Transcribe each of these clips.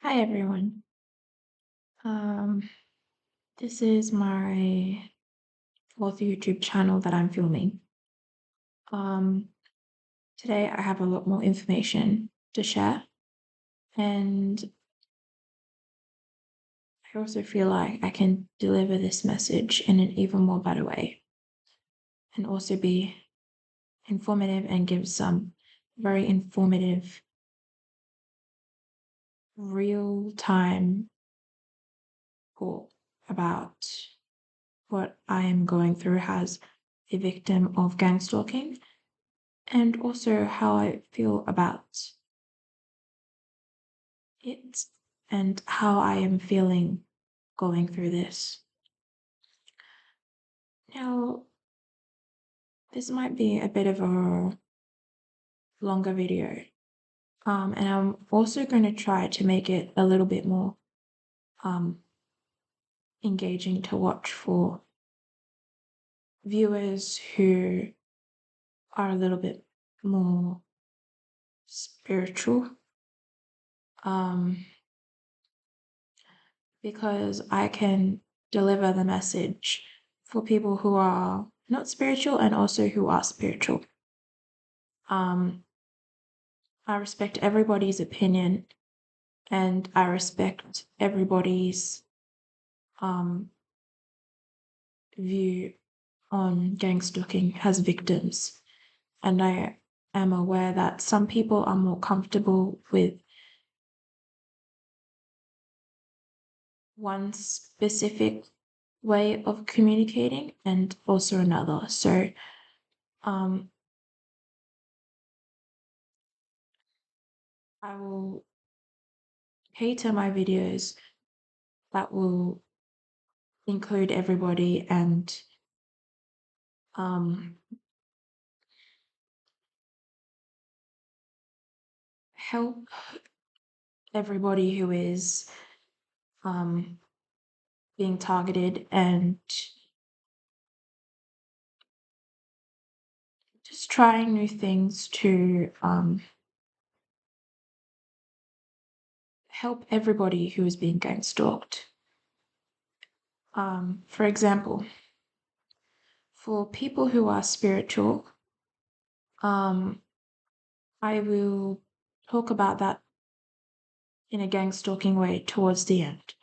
Hi everyone. Um, this is my fourth YouTube channel that I'm filming. Um, Today I have a lot more information to share, and I also feel like I can deliver this message in an even more better way, and also be informative and give some very informative, real-time talk about what I am going through as a victim of gangstalking and also how I feel about it and how I am feeling going through this. Now, this might be a bit of a longer video, and I'm also going to try to make it a little bit more um, engaging to watch for viewers who are a little bit more spiritual, um, because I can deliver the message for people who are not spiritual and also who are spiritual. Um, I respect everybody's opinion and I respect everybody's um, view on gangstalking as victims. And I am aware that some people are more comfortable with one specific way of communicating and also another. So um, I will cater my videos that will include everybody and um, help everybody who is um, being targeted and just trying new things to help everybody who is being gang stalked. For example, for people who are spiritual, I will talk about that in a gang stalking way towards the end.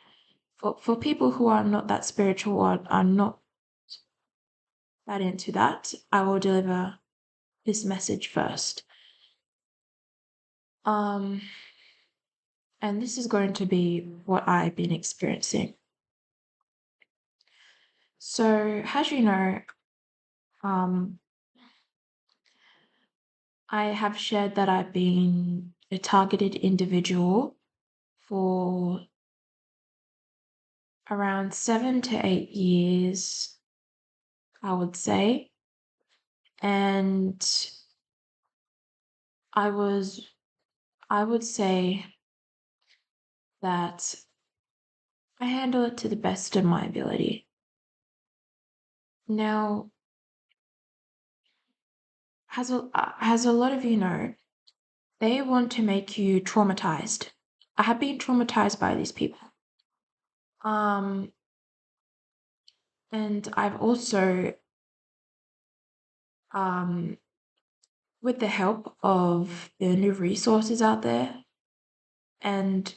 For people who are not that spiritual or are not that into that, I will deliver this message first. And this is going to be what I've been experiencing. So, as you know, um, I have shared that I've been a targeted individual for around 7 to 8 years, I would say. And I would say that I handle it to the best of my ability. Now, as a lot of you know, they want to make you traumatized. I have been traumatized by these people. Um, and I've also, um, with the help of the new resources out there and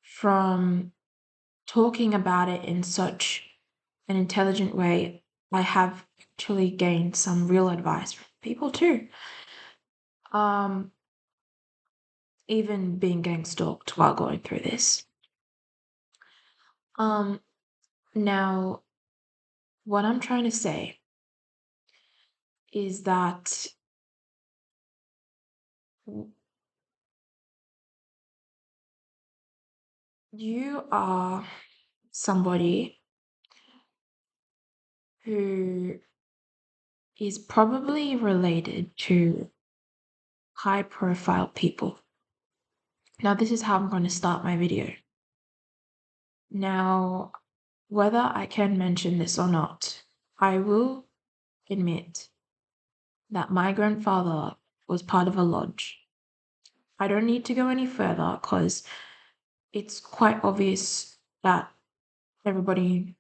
from talking about it in such an intelligent way, I have actually gained some real advice from people too. Um, Even being gang stalked while going through this. Um, Now, what I'm trying to say is that you are somebody who is probably related to high profile people. Now, this is how I'm going to start my video. Now, whether I can mention this or not, I will admit that my grandfather was part of a lodge. I don't need to go any further because it's quite obvious that everybody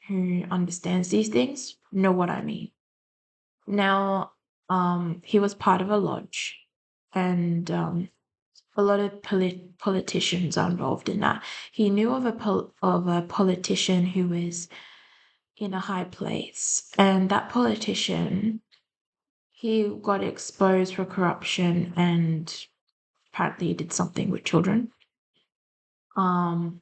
who understands these things know what I mean. Now, he was part of a lodge, and a lot of politicians are involved in that. He knew of a politician who was in a high place, and that politician, he got exposed for corruption and apparently he did something with children. Um,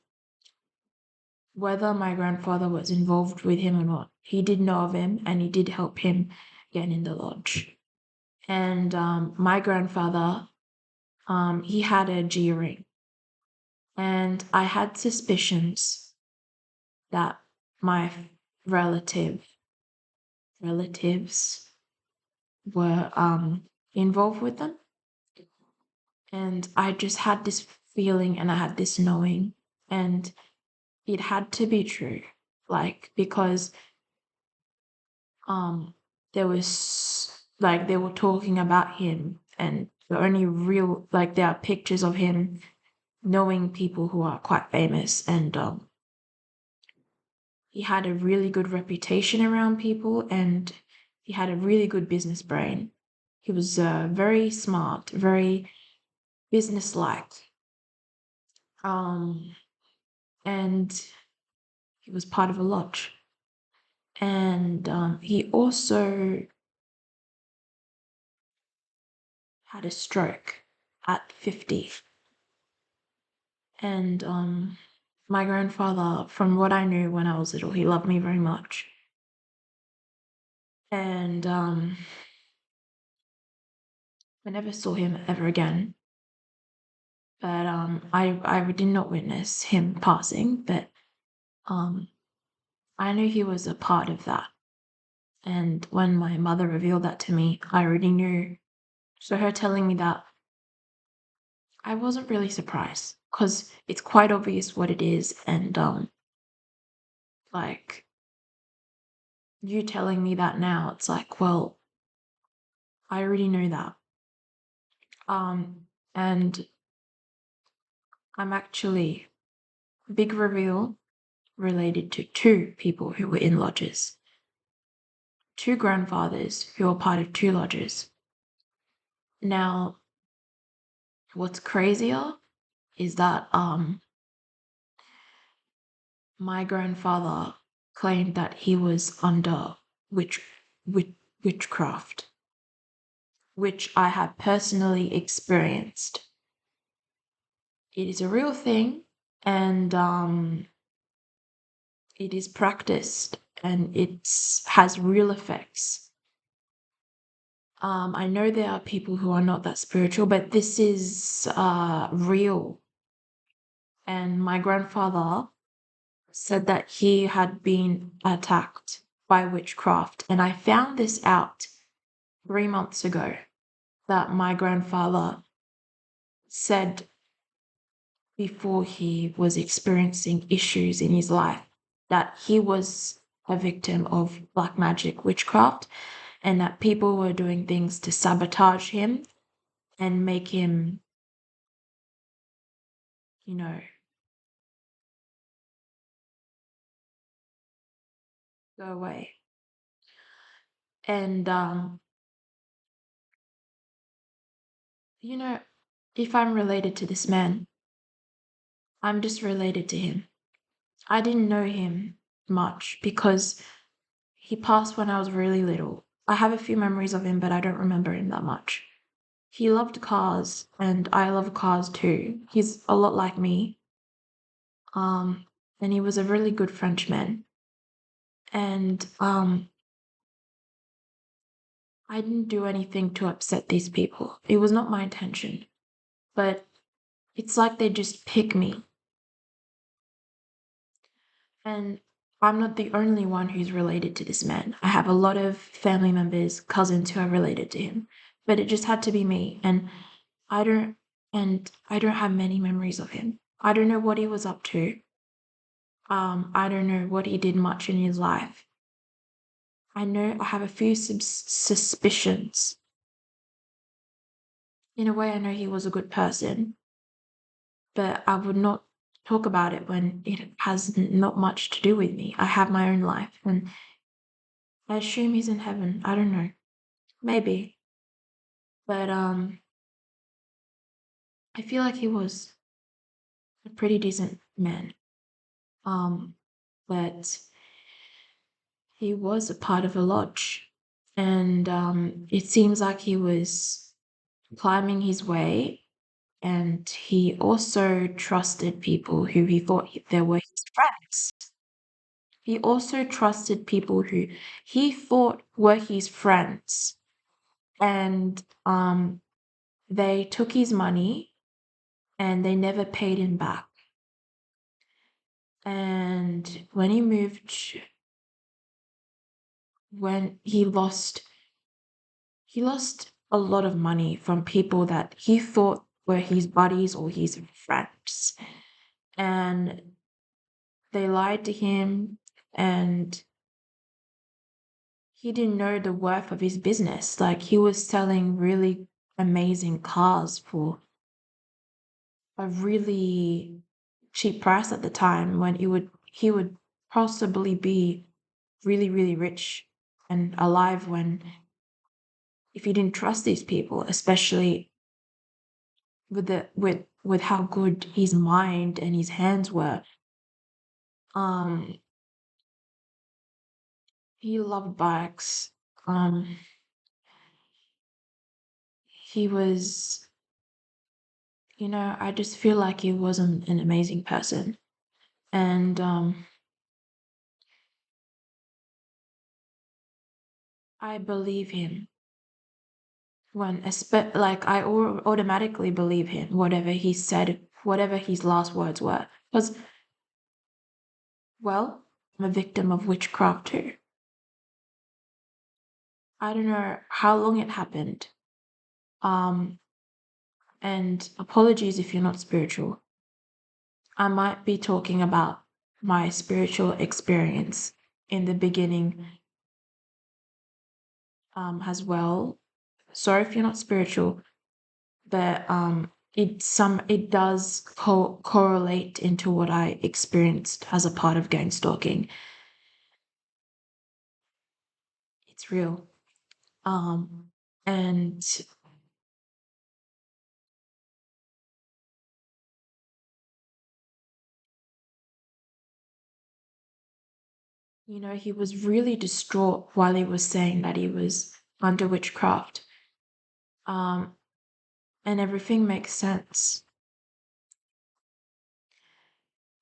whether my grandfather was involved with him or not, he did know of him and he did help him get in the lodge. And my grandfather, he had a G ring, and I had suspicions that my relative relatives were involved with them. And I just had this feeling and I had this knowing, and it had to be true. Like, because um there was like they were talking about him, and the only real, like, there are pictures of him knowing people who are quite famous, and he had a really good reputation around people, and he had a really good business brain. He was very smart, very businesslike, um and he was part of a lodge. And he also had a stroke at 50. And my grandfather, from what I knew when I was little, he loved me very much. And I never saw him ever again. But I did not witness him passing, but um, I knew he was a part of that. And when my mother revealed that to me, I already knew. So her telling me that, I wasn't really surprised because it's quite obvious what it is. And like, you telling me that now, it's like, well, I already know that. And I'm actually, big reveal, related to two people who were in lodges, two grandfathers who were part of two lodges. Now, what's crazier is that my grandfather claimed that he was under witch, witch witchcraft, which I have personally experienced. It is a real thing, and it is practiced, and it has real effects. I know there are people who are not that spiritual, but this is real. And my grandfather said that he had been attacked by witchcraft. And I found this out 3 months ago, that my grandfather said before he was experiencing issues in his life that he was a victim of black magic witchcraft, and that people were doing things to sabotage him and make him, you know, go away. And you know, if I'm related to this man, I'm just related to him. I didn't know him much because he passed when I was really little. I have a few memories of him, but I don't remember him that much. He loved cars, and I love cars too. He's a lot like me. Um, and he was a really good Frenchman. And I didn't do anything to upset these people. It was not my intention. But it's like they just pick me. And I'm not the only one who's related to this man. I have a lot of family members, cousins who are related to him. But it just had to be me. I don't I don't have many memories of him. I don't know what he was up to. I don't know what he did much in his life. I know I have a few suspicions. In a way, I know he was a good person, but I would not talk about it when it has not much to do with me. I have my own life, and I assume he's in heaven. I don't know. Maybe. But I feel like he was a pretty decent man. Um but he was a part of a lodge, and it seems like he was climbing his way, and he also trusted people who he thought they were his friends. He also trusted people who he thought were his friends, and they took his money and they never paid him back. And when he lost a lot of money from people that he thought were his buddies or his friends. And they lied to him, and he didn't know the worth of his business. Like, he was selling really amazing cars for a really cheap price at the time, when he would possibly be really, really rich and alive, when if he didn't trust these people, especially with how good his mind and his hands were. Um, he loved bikes. Um, he was, I just feel like he was an amazing person, and I believe him like I automatically believe him, whatever he said, whatever his last words were, because, well, I'm a victim of witchcraft too. I don't know how long it happened. Um, and apologies if you're not spiritual. I might be talking about my spiritual experience in the beginning, as well. Sorry if you're not spiritual, but it does correlate into what I experienced as a part of gangstalking. It's real. And he was really distraught while he was saying that he was under witchcraft. Um, and everything makes sense.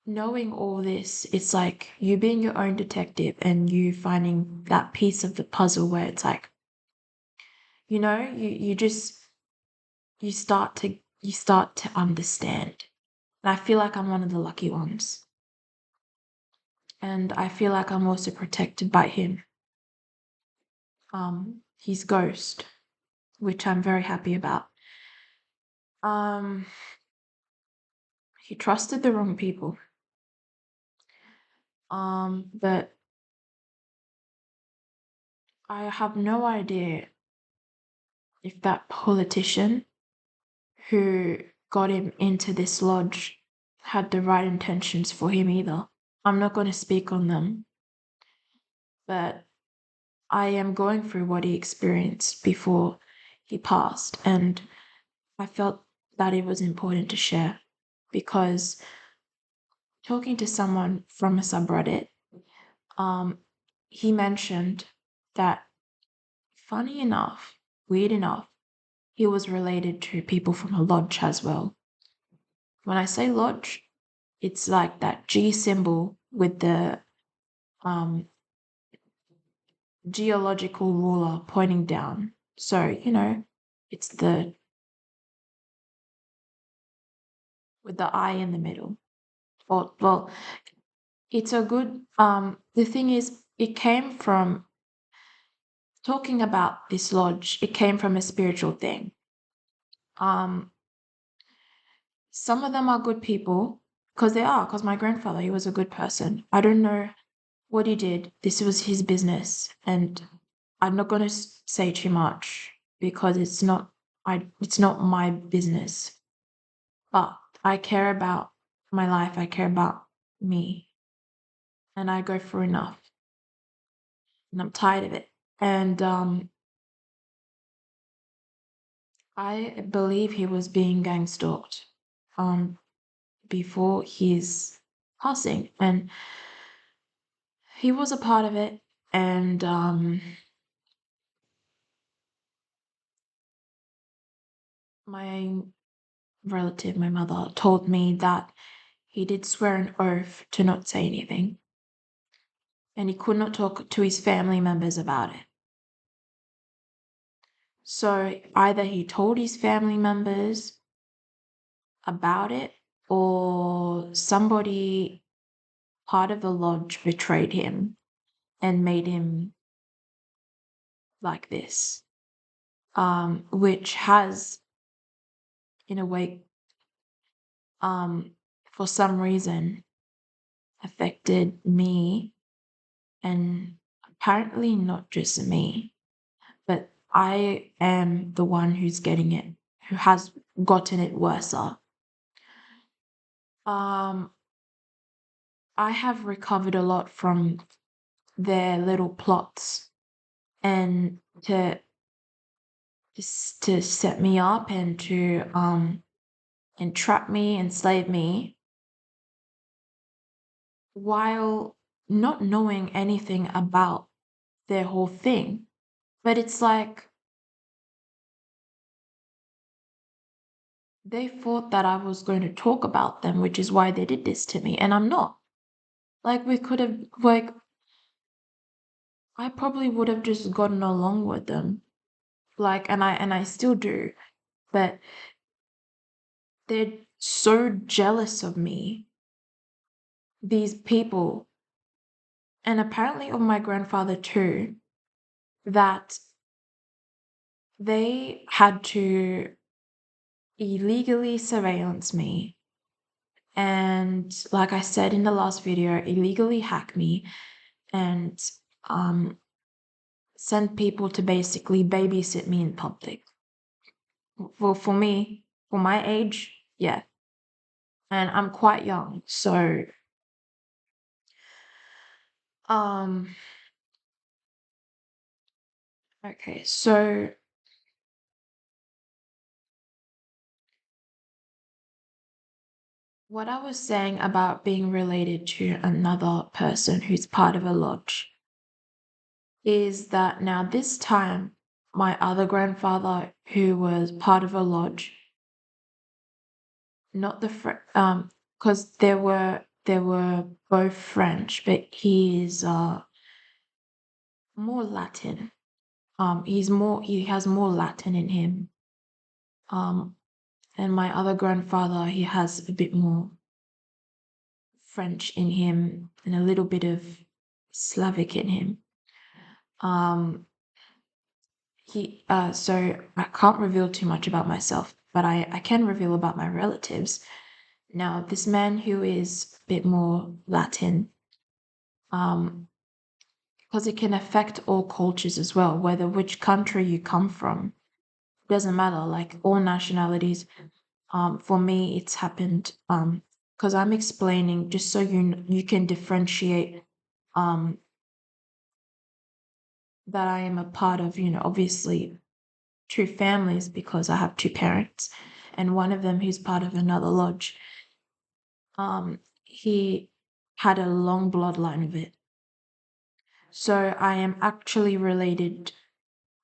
Knowing all this, it's like you being your own detective and you finding that piece of the puzzle where it's like, you just you start to understand. And I feel like I'm one of the lucky ones. And I feel like I'm also protected by him. His ghost, which I'm very happy about. Um, he trusted the wrong people. But I have no idea if that politician who got him into this lodge had the right intentions for him either. I'm not going to speak on them, but I am going through what he experienced before he passed, and I felt that it was important to share, because talking to someone from a subreddit, um, he mentioned that, funny enough, weird enough, he was related to people from a lodge as well. When I say lodge, it's like that G symbol with the um, geological ruler pointing down. So, it's the with the eye in the middle. Well, it's a good the thing is, it came from talking about this lodge, it came from a spiritual thing. Um some of them are good people, because my grandfather, he was a good person. I don't know what he did. This was his business, and I'm not going to say too much because it's not my business. But I care about my life, I care about me, and I go through enough, and I'm tired of it. And I believe he was being gang stalked um before his passing, and he was a part of it. And my relative, my mother, told me that he did swear an oath to not say anything, and he could not talk to his family members about it. So either he told his family members about it, or somebody, part of the lodge, betrayed him and made him like this, which has, in a way, um, for some reason, affected me, and apparently not just me, but I am the one who's getting it, who has gotten it worse. Um, I have recovered a lot from their little plots, and to set me up and to entrap me, enslave me, while not knowing anything about their whole thing. But it's like they thought that I was going to talk about them, which is why they did this to me, and I'm not. Like, we could have, like, I probably would have just gotten along with them. Like, and I still do, but they're so jealous of me, these people, and apparently of my grandfather too, that they had to illegally surveillance me, and, like I said in the last video, illegally hack me, and um send people to basically babysit me in public. For me, for my age, yeah. And I'm quite young. So um okay, so what I was saying about being related to another person who's part of a lodge is that now this time my other grandfather, who was part of a lodge, not the because they were both French, but he's more Latin. He has more Latin in him. Um, and my other grandfather, he has a bit more French in him and a little bit of Slavic in him. Um, so I can't reveal too much about myself, but I can reveal about my relatives. Now, this man who is a bit more Latin, um, because it can affect all cultures as well, whether which country you come from. Doesn't matter, like all nationalities. For me, it's happened because I'm explaining just so you can differentiate um that I am a part of, obviously two families, because I have two parents, and one of them who's part of another lodge. He had a long bloodline of it. So I am actually related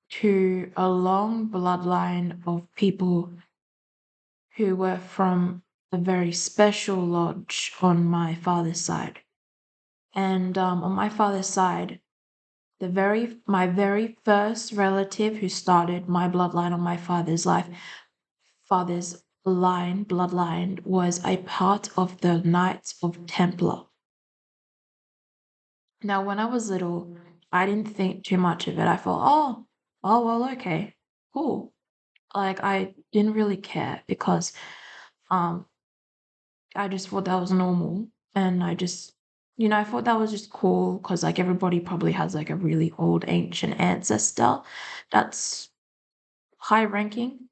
to a long bloodline of people who were from a very special lodge on my father's side. And on my father's side, my very first relative who started my bloodline on my father's bloodline, was a part of the Knights of Templar. Now, when I was little, I didn't think too much of it. I thought, oh well, okay, cool. Like, I didn't really care because um I just thought that was normal, and I thought that was just cool because, like, everybody probably has, like, a really old ancient ancestor that's high ranking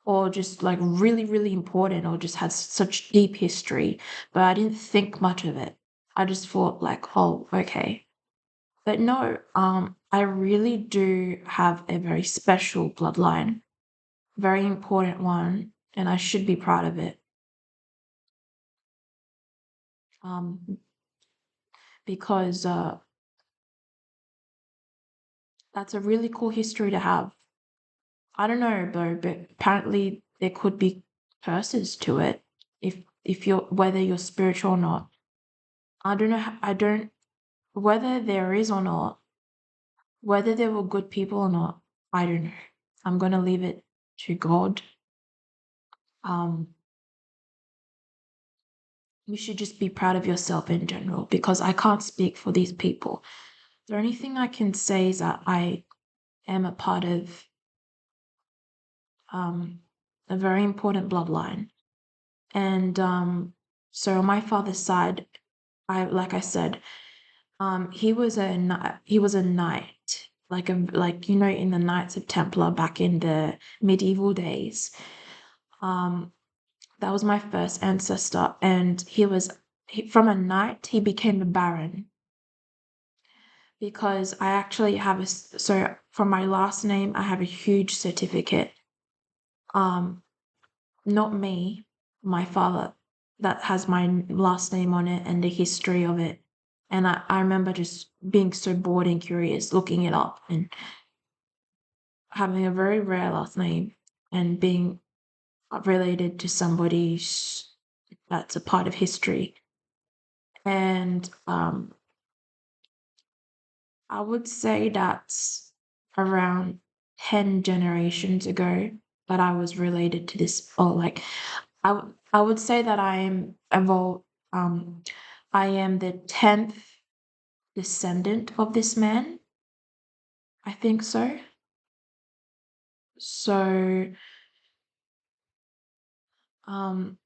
or just like really, really important or just has such deep history, but I didn't think much of it. I just thought like, oh, okay. But no, I really do have a very special bloodline, very important one, and I should be proud of it. Um, because that's a really cool history to have. I don't know though, but apparently there could be curses to it if you're whether you're spiritual or not. I don't know. I don't whether there is or not, whether there were good people or not. I don't know. I'm gonna leave it to God. Um, you should just be proud of yourself in general because I can't speak for these people. The only thing I can say is that I am a part of um a very important bloodline. And so on my father's side, I like I said, he was a knight, like in the Knights of Templar back in the medieval days. Um, that was my first ancestor, and from a knight he became a baron because I actually have so from my last name I have a huge certificate. Um, Not me, my father, that has my last name on it and the history of it. And I remember just being so bored and curious, looking it up and having a very rare last name and being related to somebody that's a part of history. And I would say that's around 10 generations ago that I was related to this, or like I would say that I am evolved. I am the 10th descendant of this man. I think so. So, um,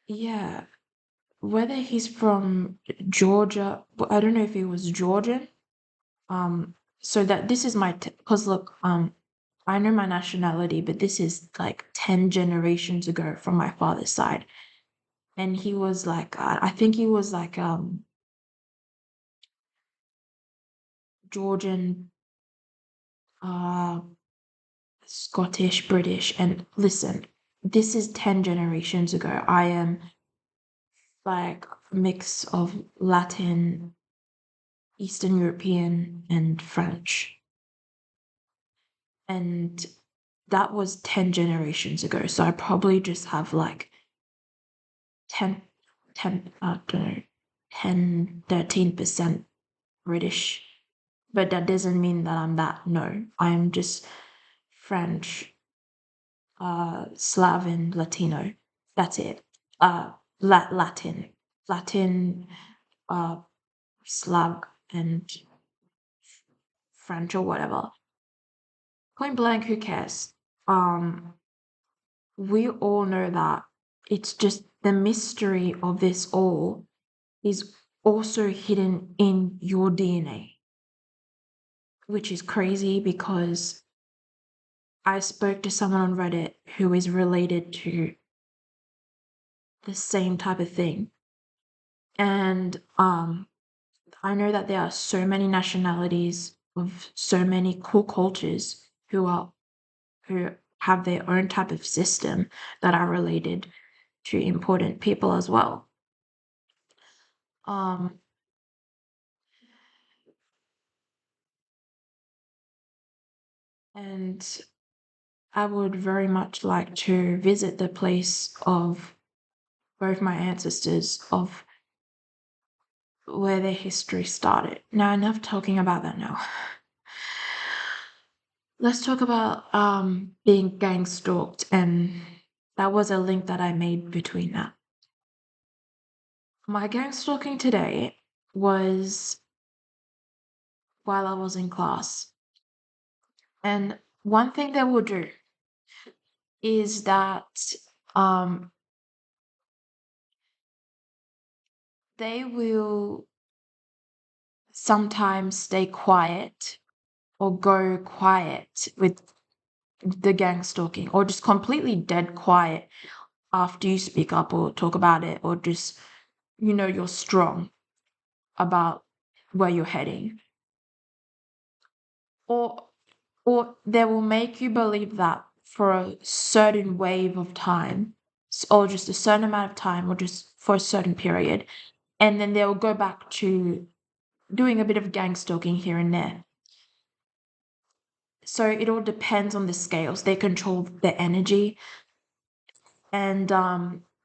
yeah, whether he's from Georgia, I don't know if he was Georgian. So that this is my, because look, I know my nationality, but this is like 10 generations ago from my father's side. And he was like, I think he was like, Georgian, uh, Scottish, British. And listen, this is 10 generations ago. I am like a mix of Latin, Eastern European, and French. And that was 10 generations ago. So I probably just have like 10, 10, I don't know, 10, 13% British. But that doesn't mean that I'm that. No, I'm just French, Slavic, Latino. That's it. Latin, Latin, uh, Slav, and French or whatever. Point blank, who cares? We all know that it's just the mystery of this all is also hidden in your DNA, which is crazy because I spoke to someone on Reddit who is related to the same type of thing. And I know that there are so many nationalities of so many cool cultures who have their own type of system that are related to important people as well. Um, and I would very much like to visit the place of both my ancestors, of where their history started. Now, enough talking about that now. Let's talk about being gang stalked, and that was a link that I made between that. My gang stalking today was while I was in class. And one thing they will do is that um, they will sometimes stay quiet or go quiet with the gang stalking, or just completely dead quiet after you speak up or talk about it, or just, you're strong about where you're heading. Or they will make you believe that for a certain wave of time, or just a certain amount of time, or just for a certain period, and then they'll go back to doing a bit of gang stalking here and there. So it all depends on the scales. They control the energy. And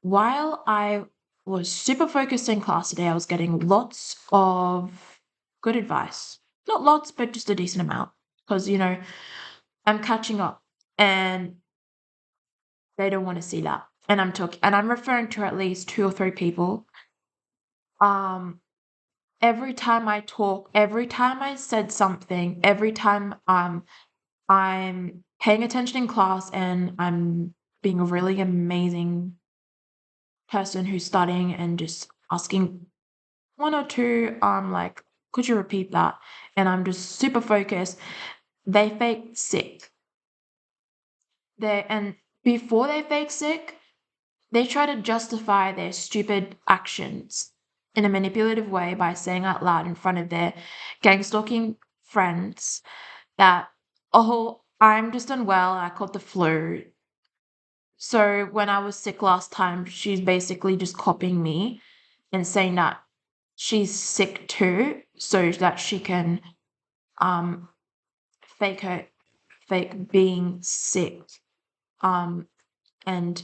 while I was super focused in class today, I was getting lots of good advice. Not lots, but just a decent amount. Because, I'm catching up and they don't want to see that. And I'm referring to at least two or three people. Um, every time I talk, every time I said something, every time I'm paying attention in class and I'm being a really amazing person who's studying and just asking one or two, like, could you repeat that? And I'm just super focused. They fake sick. And before they fake sick, they try to justify their stupid actions in a manipulative way by saying out loud in front of their gang stalking friends that, oh, I'm just unwell, I caught the flu. So when I was sick last time, she's basically just copying me and saying that she's sick too, so that she can um fake her fake being sick. Um and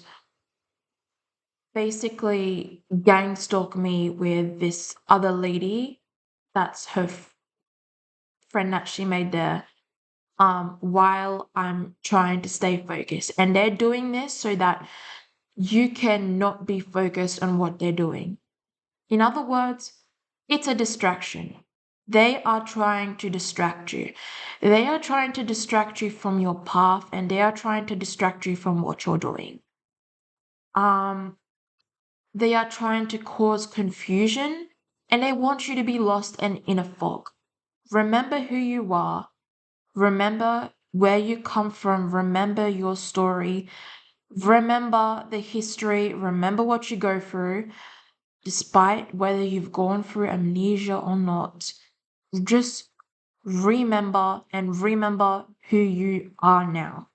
basically gang stalk me with this other lady that's her friend that she made there, while I'm trying to stay focused. And they're doing this so that you cannot be focused on what they're doing. In other words, it's a distraction. They are trying to distract you. They are trying to distract you from your path, and they are trying to distract you from what you're doing. Um, they are trying to cause confusion, and they want you to be lost and in a fog. Remember who you are. Remember where you come from. Remember your story. Remember the history. Remember what you go through. Despite whether you've gone through amnesia or not, just remember who you are now.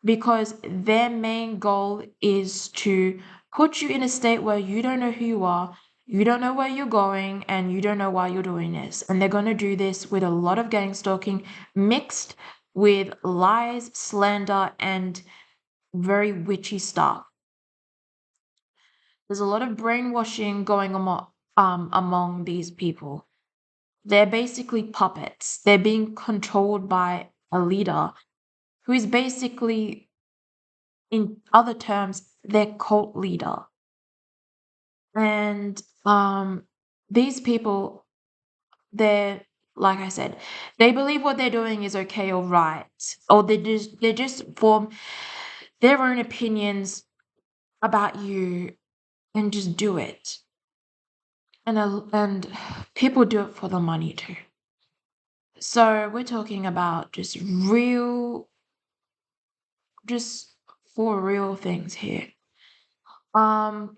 Because their main goal is to put you in a state where you don't know who you are, you don't know where you're going, and you don't know why you're doing this. And they're going to do this with a lot of gang stalking mixed with lies, slander, and very witchy stuff. There's a lot of brainwashing going on among these people. They're basically puppets. They're being controlled by a leader who is basically, in other terms, their cult leader. And these people, they're, like I said, they believe what they're doing is okay or right, or they just form their own opinions about you and just do it. And people do it for the money too. So we're talking about just for real things here. Um,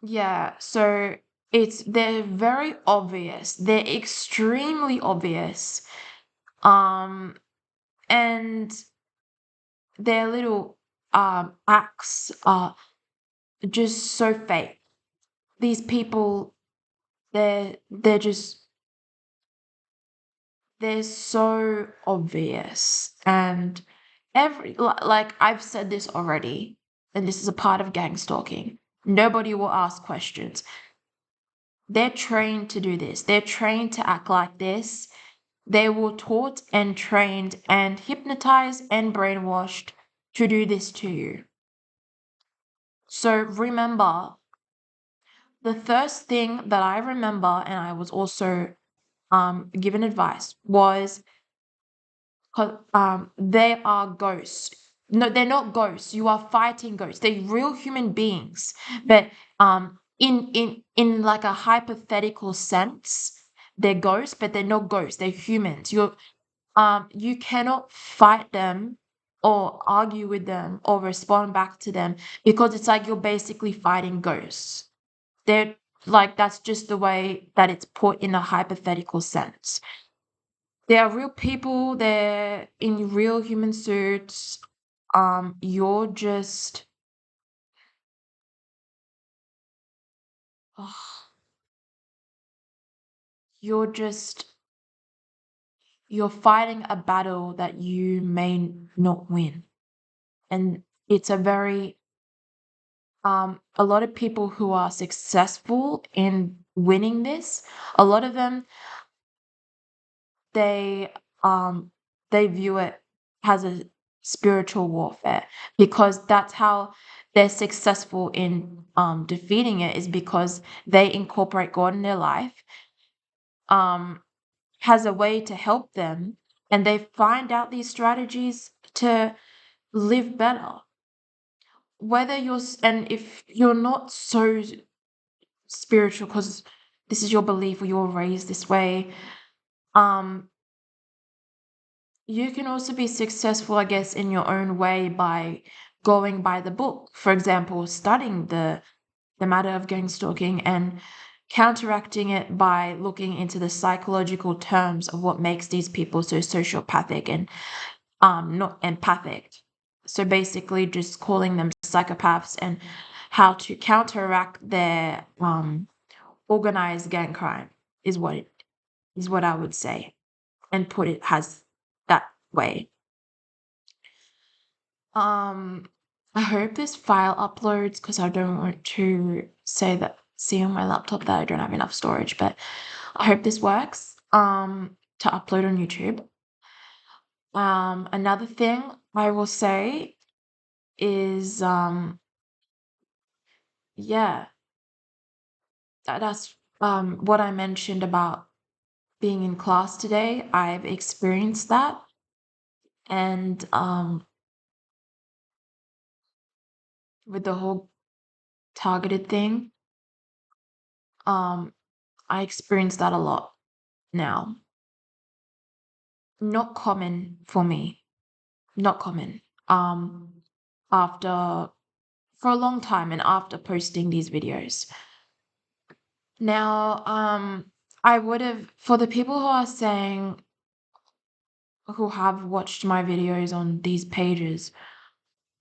yeah, so they're very obvious. They're extremely obvious. Um, and their little acts are just so fake. These people, they're just they're so obvious. And like I've said this already, and this is a part of gang stalking. Nobody will ask questions. They're trained to do this. They're trained to act like this. They were taught and trained and hypnotized and brainwashed to do this to you. So remember, the first thing that I remember, and I was also given advice, was they are ghosts. No, they're not ghosts. You are fighting ghosts. They're real human beings, but in like a hypothetical sense, they're ghosts, but they're not ghosts. They're humans. You cannot fight them or argue with them or respond back to them because it's like you're basically fighting ghosts. They're like, that's just the way that it's put in a hypothetical sense. They are real people, they're in real human suits. You're just, ugh, you're just, you're fighting a battle that you may not win. And it's a very, a lot of people who are successful in winning this, a lot of them, they, um, they view it as a spiritual warfare because that's how they're successful in defeating it, is because they incorporate God in their life, um, has a way to help them, and they find out these strategies to live better. Whether and if you're not so spiritual because this is your belief or you're raised this way, um, you can also be successful, I guess, in your own way by going by the book. For example, studying the matter of gangstalking and counteracting it by looking into the psychological terms of what makes these people so sociopathic and not empathic. So basically just calling them psychopaths and how to counteract their organized gang crime is what I would say, and put it as that way. Um, I hope this file uploads because I don't want to see on my laptop that I don't have enough storage, but I hope this works. To upload on YouTube. Another thing I will say is yeah, that's what I mentioned about being in class today. I've experienced that, and with the whole targeted thing, um, I experience that a lot now. Not common for me. Not common. After for a long time and after posting these videos. Now, I would have, for the people who are saying, who have watched my videos on these pages,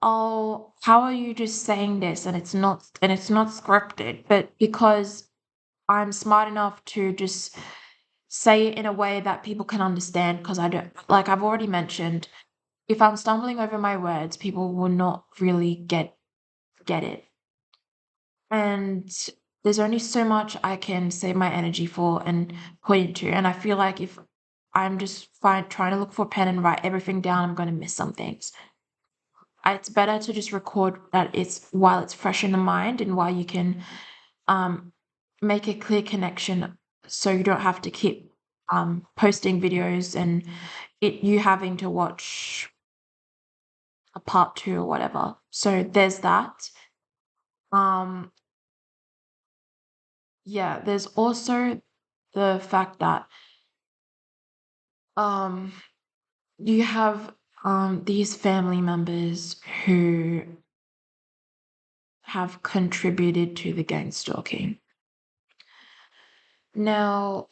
oh, how are you just saying this and it's not scripted? But because I'm smart enough to just say it in a way that people can understand, because I don't, like I've already mentioned, if I'm stumbling over my words, people will not really get it. And there's only so much I can save my energy for and put into. And I feel like if I'm just trying to look for a pen and write everything down, I'm going to miss some things. It's better to just record that it's while it's fresh in the mind and while you can um, make a clear connection, so you don't have to keep posting videos and you having to watch a part two or whatever. So there's that. Um, yeah, there's also the fact that um, you have these family members who have contributed to the gang stalking. Now,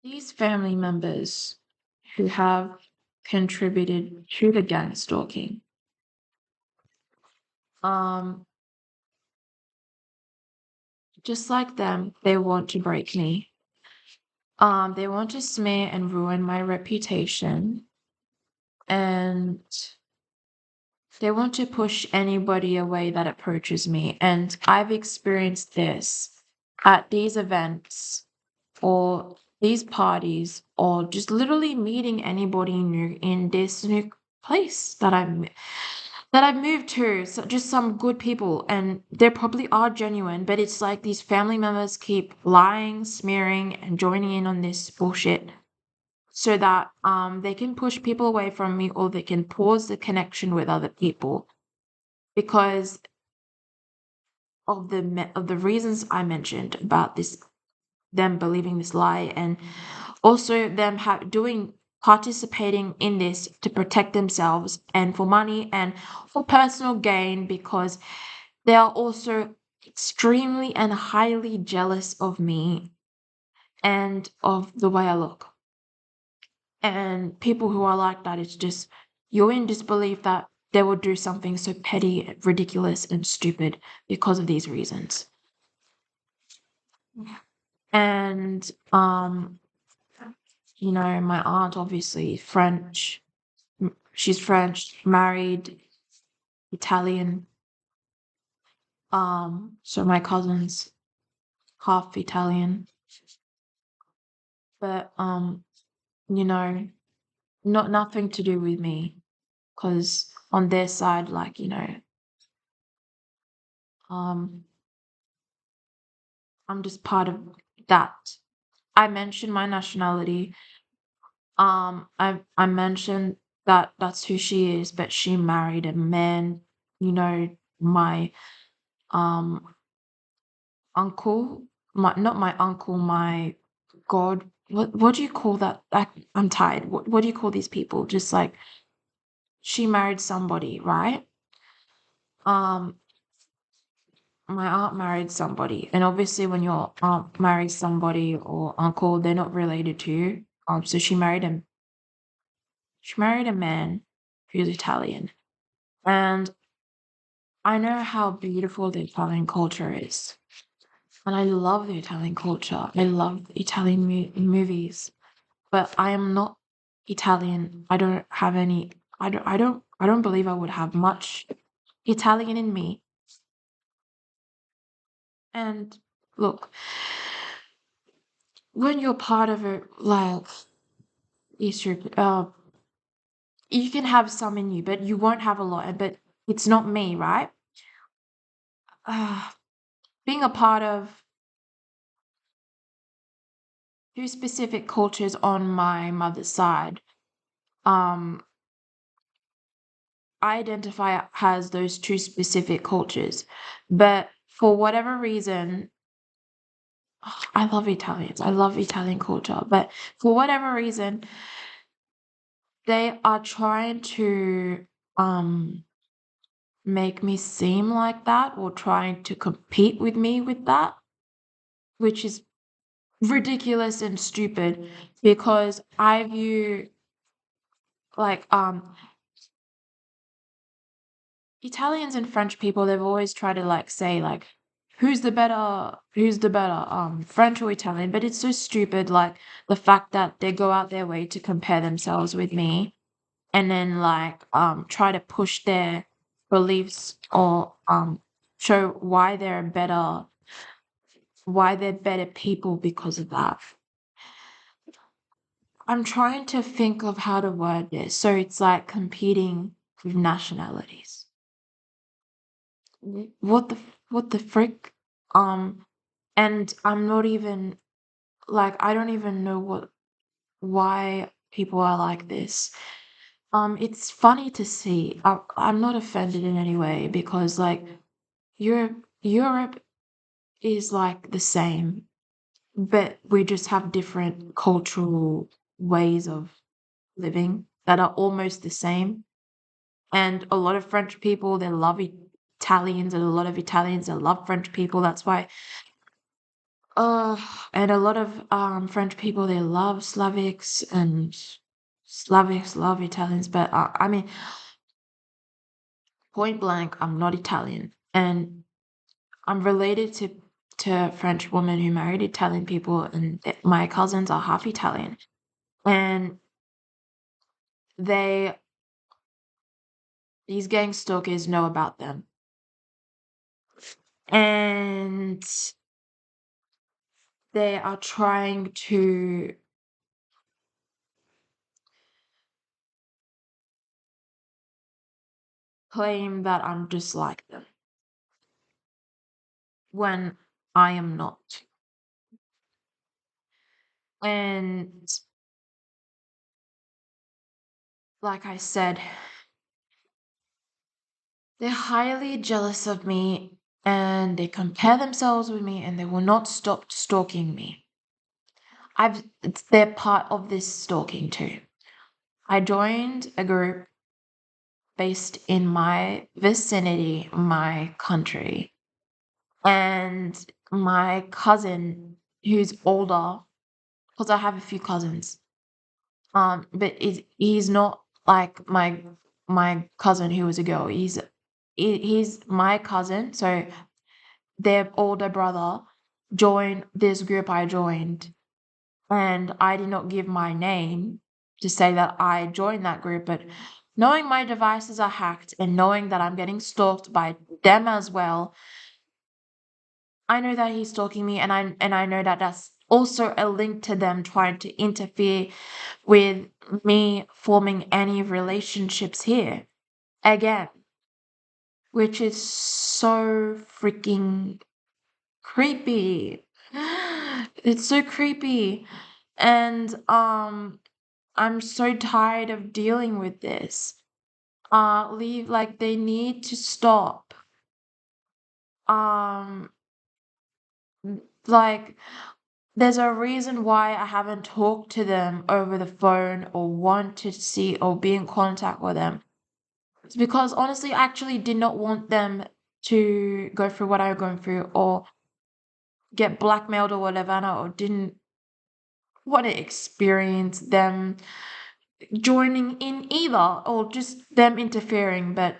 these family members who have contributed to the gang stalking, um, just like them, they want to break me. They want to smear and ruin my reputation, and they want to push anybody away that approaches me. And I've experienced this at these events or these parties or just literally meeting anybody new in this new place that I've moved to. So just some good people, and they probably are genuine, but it's like these family members keep lying, smearing, and joining in on this bullshit so that they can push people away from me, or they can pause the connection with other people. Because of the reasons I mentioned about this, them believing this lie, and also them doing participating in this to protect themselves and for money and for personal gain, because they are also extremely and highly jealous of me and of the way I look. And people who are like that, it's just you're in disbelief that they would do something so petty, ridiculous, and stupid because of these reasons. And my aunt obviously French. She's French, married Italian. So my cousin's half Italian, but you know, not nothing to do with me, because on their side, like um, I'm just part of that. I mentioned my nationality. I mentioned that that's who she is, but she married a man. My um uncle, my not my uncle, my god. What do you call that? I'm tired. What do you call these people? Just like she married somebody, right? Um, my aunt married somebody, and obviously, when your aunt marries somebody or uncle, they're not related to you. So she married him. She married a man who's Italian, and I know how beautiful the Italian culture is, and I love the Italian culture. I love Italian movies, but I am not Italian. I don't have any. I don't believe I would have much Italian in me. And look, when you're part of a like Eastern, you can have some in you, but you won't have a lot. But it's not me, right? Uh, being a part of two specific cultures on my mother's side, um, I identify as those two specific cultures. But for whatever reason, I love Italians. I love Italian culture. But for whatever reason, they are trying to make me seem like that, or trying to compete with me with that, which is ridiculous and stupid, because I view like Italians and French people, they've always tried to like say like who's the better French or Italian, but it's so stupid, like the fact that they go out their way to compare themselves with me, and then like try to push their beliefs, or show why they're better people because of that. I'm trying to think of how to word this. So it's like competing with nationalities. What the frick? And I'm not even like, I don't even know why people are like this. It's funny to see. I'm not offended in any way, because like Europe is like the same, but we just have different cultural ways of living that are almost the same. And a lot of French people, they love Italians, and a lot of Italians, they love French people. That's why, uh, and a lot of French people, they love Slavics, and Slavics love Italians. But I mean, point blank, I'm not Italian, and I'm related to a French woman who married Italian people, and my cousins are half Italian, and they these gang stalkers know about them, and they are trying to claim that I'm just like them when I am not. And like I said, they're highly jealous of me, and they compare themselves with me, and they will not stop stalking me. They're part of this stalking too. I joined a group based in my vicinity, my country, and my cousin, who's older, because I have a few cousins, but he's not like my cousin who was a girl. He's my cousin, so their older brother joined this group I joined, and I did not give my name to say that I joined that group, but knowing my devices are hacked and knowing that I'm getting stalked by them as well, I know that he's stalking me, and I know that that's also a link to them trying to interfere with me forming any relationships here again, which is so freaking creepy. It's so creepy. And I'm so tired of dealing with this. Leave like they need to stop. Um like there's a reason why I haven't talked to them over the phone or want to see or be in contact with them. It's because honestly, I actually did not want them to go through what I'm going through or get blackmailed or whatever, and I didn't want to experience them joining in either or just them interfering, but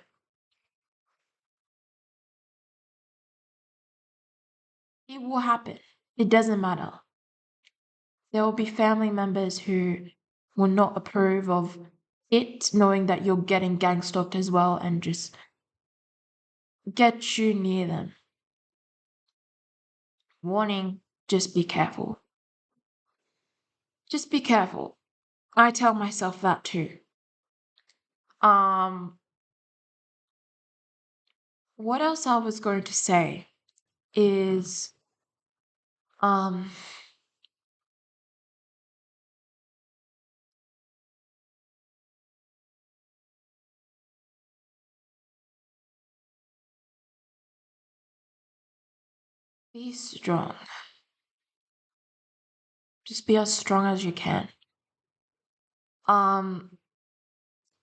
it will happen. It doesn't matter. There will be family members who will not approve of it, knowing that you're getting gang stalked as well, and just get you near them. Warning, just be careful. Just be careful. I tell myself that too. Um, what else I was going to say is, um, be strong. Just be as strong as you can. Um,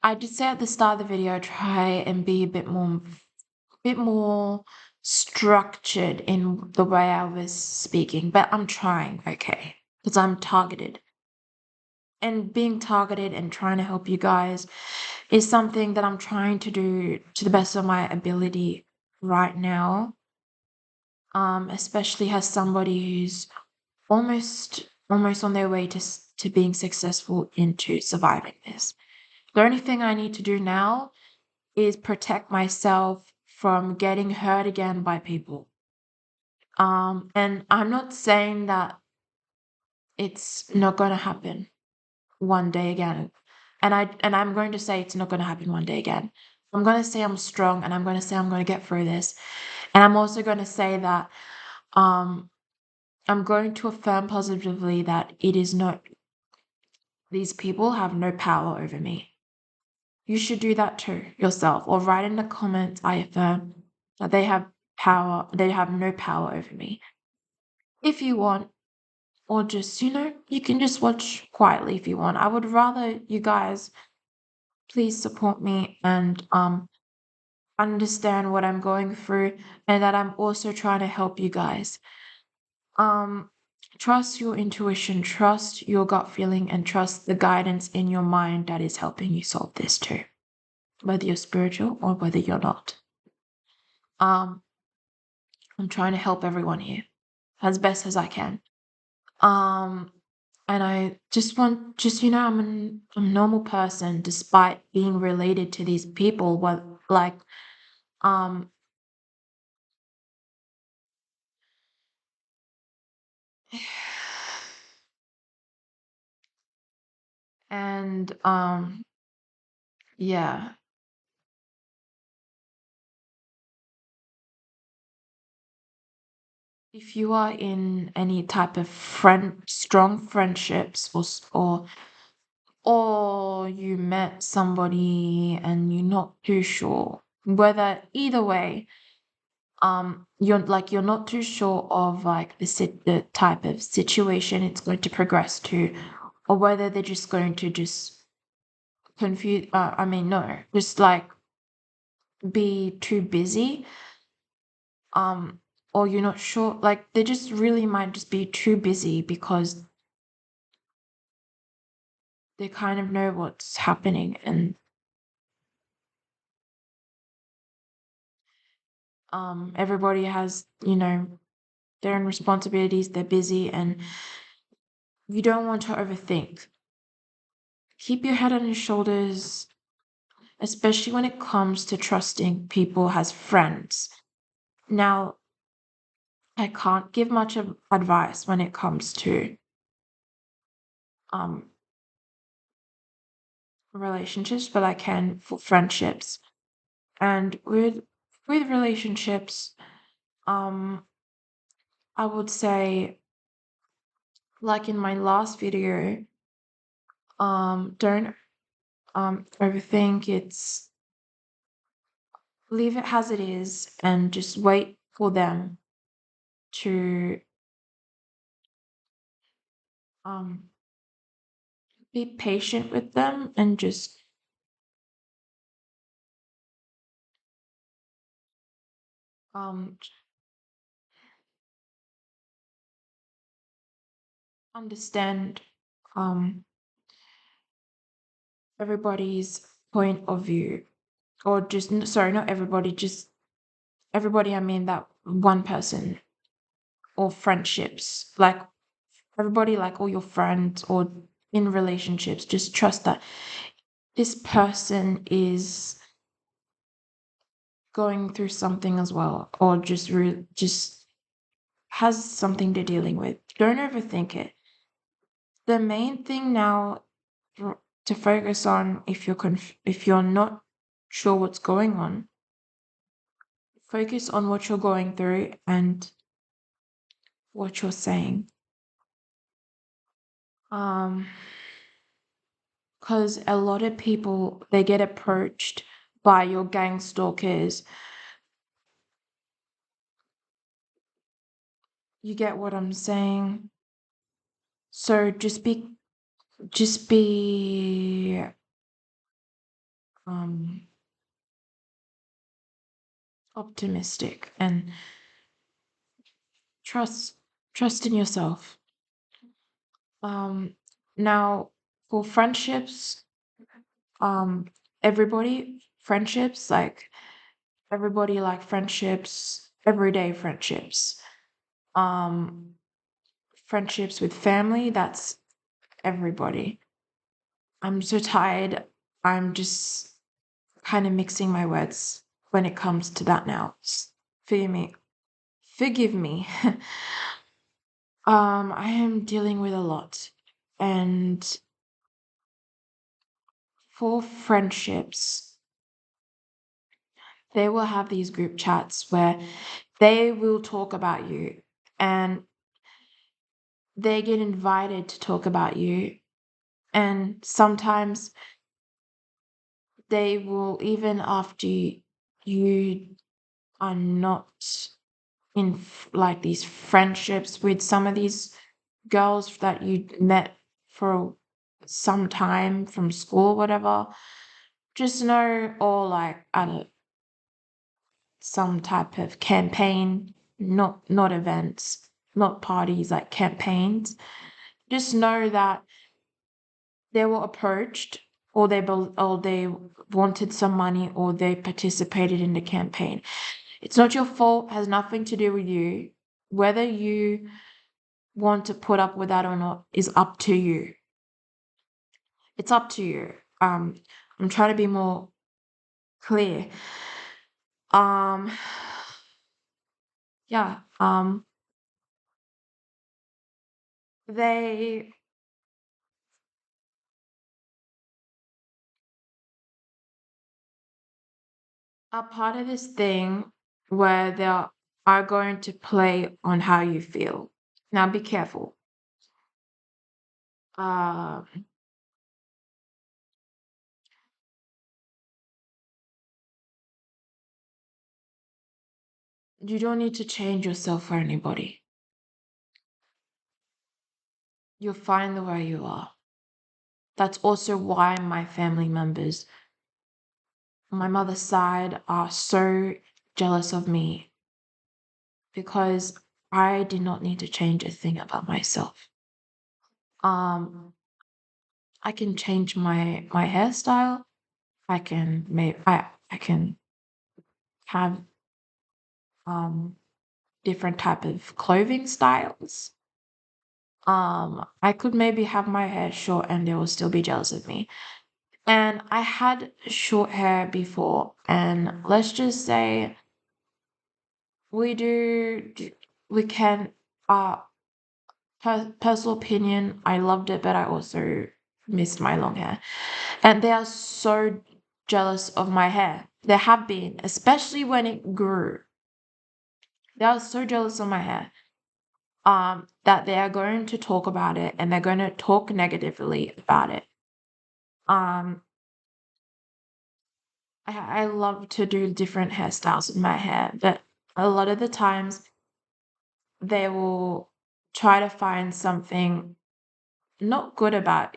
I did say at the start of the video, try and be a bit more structured in the way I was speaking, but I'm trying, okay? Because I'm targeted. And being targeted and trying to help you guys is something that I'm trying to do to the best of my ability right now. Especially as somebody who's almost on their way to being successful into surviving this. The only thing I need to do now is protect myself from getting hurt again by people. And I'm not saying that it's not going to happen one day again. And I'm going to say it's not going to happen one day again. I'm going to say I'm strong, and I'm going to say I'm going to get through this. And I'm also going to say that um I'm going to affirm positively that it is not these people have no power over me. You should do that too yourself, or write in the comments, I affirm that they have no power over me. If you want, or just, you can just watch quietly if you want. I would rather you guys please support me and understand what I'm going through, and that I'm also trying to help you guys. Um Trust your intuition, trust your gut feeling, and trust the guidance in your mind that is helping you solve this too, whether you're spiritual or whether you're not. Um, I'm trying to help everyone here as best as I can. Um, and I just want, I'm a normal person despite being related to these people. What like, um, and yeah. If you are in any type of strong friendships, or you met somebody and you're not too sure, whether either way, you're not too sure of like the type of situation it's going to progress to, or whether they're just going to just confuse. I mean, no, just like be too busy. Um, or you're not sure. Like they just really might just be too busy because they kind of know what's happening, and everybody has, their own responsibilities. They're busy, and you don't want to overthink. Keep your head on your shoulders, especially when it comes to trusting people as friends. Now, I can't give much of advice when it comes to um relationships, but I can for friendships. And with relationships, um I would say, like in my last video, don't overthink. It's leave it as it is and just wait for them to um be patient with them, and just um understand um everybody's point of view, or just sorry, not everybody, just everybody. I mean that one person, or friendships, like everybody, like all your friends, or in relationships, just trust that this person is going through something as well, or just has something they're dealing with. Don't overthink it. The main thing now to focus on, if you're not sure what's going on, focus on what you're going through and what you're saying. Um, because a lot of people, they get approached by your gang stalkers. You get what I'm saying? So just be um optimistic, and trust trust in yourself. Um Now, for friendships, um everybody like friendships, everyday friendships. Um Friendships with family, that's everybody. I'm so tired. I'm just kind of mixing my words when it comes to that now. Forgive me. Forgive me. I am dealing with a lot. And for friendships, they will have these group chats where they will talk about you, and they get invited to talk about you. And sometimes they will, even after you are not in like these friendships with some of these girls that you met for some time from school, whatever, just know, or like at some type of campaign, not events, not parties, like campaigns. Just know that they were approached, or or they wanted some money, or they participated in the campaign. It's not your fault, has nothing to do with you. Whether you want to put up with that or not is up to you. It's up to you. I'm trying to be more clear. Um, yeah. They are part of this thing where they are going to play on how you feel. Now, be careful. Um, You don't need to change yourself for anybody. You're fine the way you are. That's also why my family members, my mother's side, are so jealous of me because I did not need to change a thing about myself. Um, I can change my hairstyle. I can have um different type of clothing styles. I could maybe have my hair short and they will still be jealous of me. And I had short hair before, and let's just say we we can uh personal opinion, I loved it, but I also missed my long hair. And they are so jealous of my hair. They have been, especially when it grew. They are so jealous of my hair. That they are going to talk about it and they're going to talk negatively about it. Um, I love to do different hairstyles with my hair, but a lot of the times they will try to find something not good about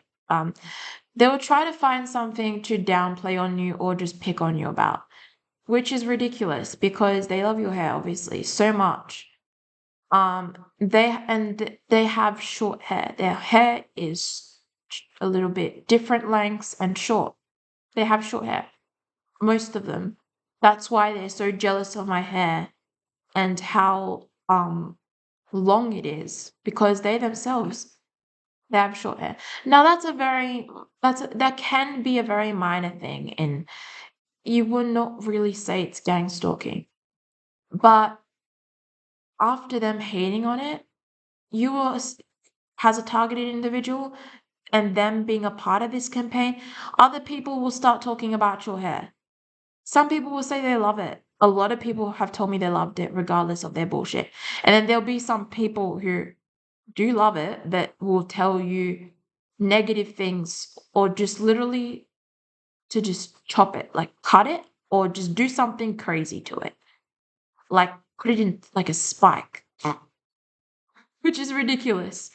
they will try to find something to downplay on you or just pick on you about, which is ridiculous because they love your hair obviously so much. They have short hair. Their hair is a little bit different lengths and short. They have short hair, most of them. That's why they're so jealous of my hair and how long it is because they themselves they have short hair. Now that can be a very minor thing, and you would not really say it's gang stalking. But after them hating on it, you will has a targeted individual and them being a part of this campaign, other people will start talking about your hair. Some people will say they love it. A lot of people have told me they loved it regardless of their bullshit. And then there'll be some people who do love it that will tell you negative things or just literally to just chop it, like cut it or just do something crazy to it. Like put it in like a spike, which is ridiculous.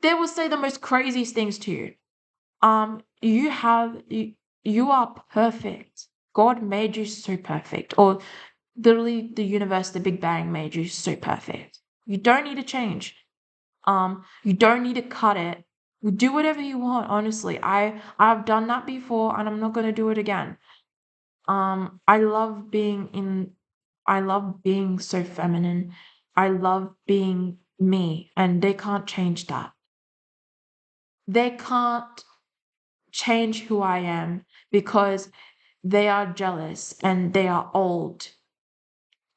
They will say the most craziest things to you. You are perfect. God made you so perfect. Or literally the universe, the Big Bang made you so perfect. You don't need to change. You don't need to cut it. You do whatever you want, honestly. I've done that before and I'm not gonna do it again. I love I love being so feminine. I love being me, and they can't change that. They can't change who I am because they are jealous and they are old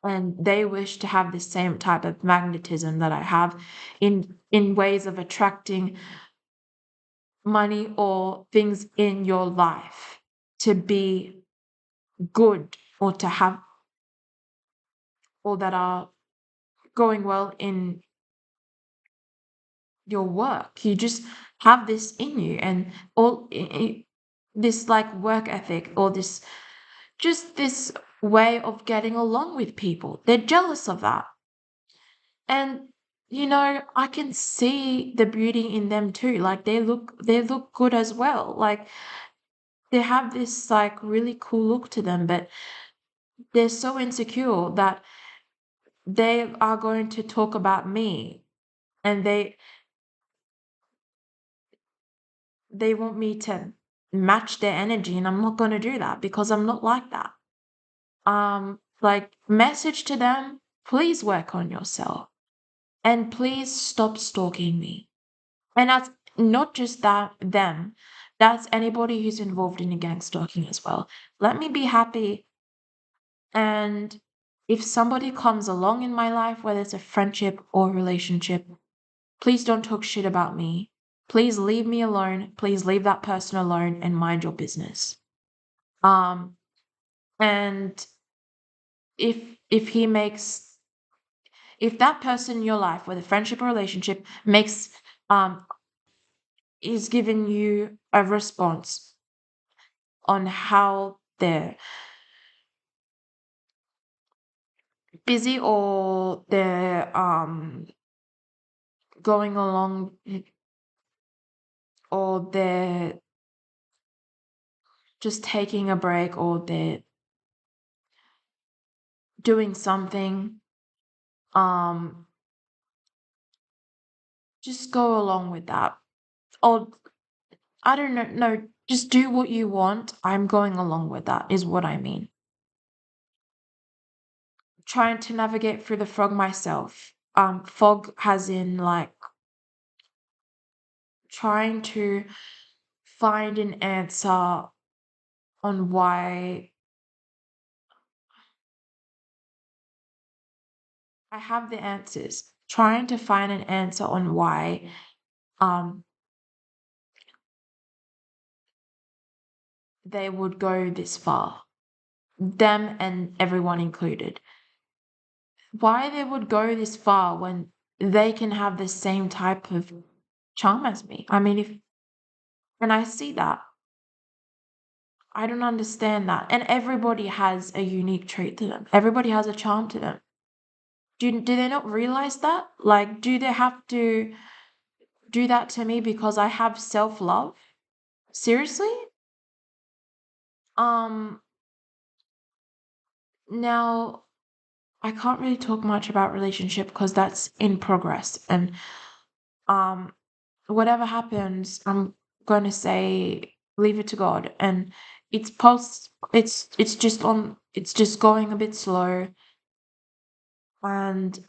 and they wish to have the same type of magnetism that I have in ways of attracting money or things in your life to be good or to have or that are going well in your work. You just have this in you and this like work ethic or this just this way of getting along with people. They're jealous of that. And I can see the beauty in them too. Like they look good as well. Like they have this like really cool look to them, but they're so insecure that they are going to talk about me and they want me to match their energy and I'm not going to do that because I'm not like that. Like message to them, please work on yourself and please stop stalking me. And that's not just that them, that's anybody who's involved in a gang stalking as well. Let me be happy. And if somebody comes along in my life, whether it's a friendship or relationship, please don't talk shit about me. Please leave me alone. Please leave that person alone and mind your business. Um, and if he makes if that person in your life, whether friendship or relationship, makes um is giving you a response on how busy, or they're going along, or they're just taking a break, or they're doing something, um just go along with that. Or I don't know, no, just do what you want. I'm going along with that is what I mean. Trying to navigate through the fog myself. Fog has in like trying to find an answer on why I have the answers. Trying to find an answer on why um they would go this far. Them and everyone included. Why they would go this far when they can have the same type of charm as me. I mean, if and I see that. I don't understand that. And everybody has a unique trait to them. Everybody has a charm to them. Do they not realize that? Like, do they have to do that to me because I have self-love? Seriously? Um, Now I can't really talk much about relationship because that's in progress. And um whatever happens, I'm going to say leave it to God. And it's just going a bit slow. And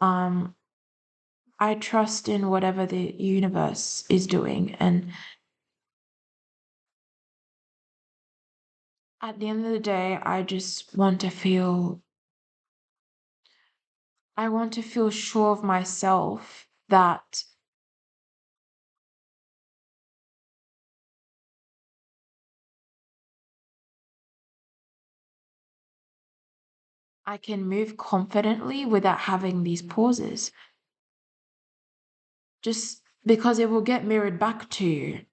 I trust in whatever the universe is doing. And at the end of the day, I want to feel sure of myself that I can move confidently without having these pauses. Just because it will get mirrored back to you.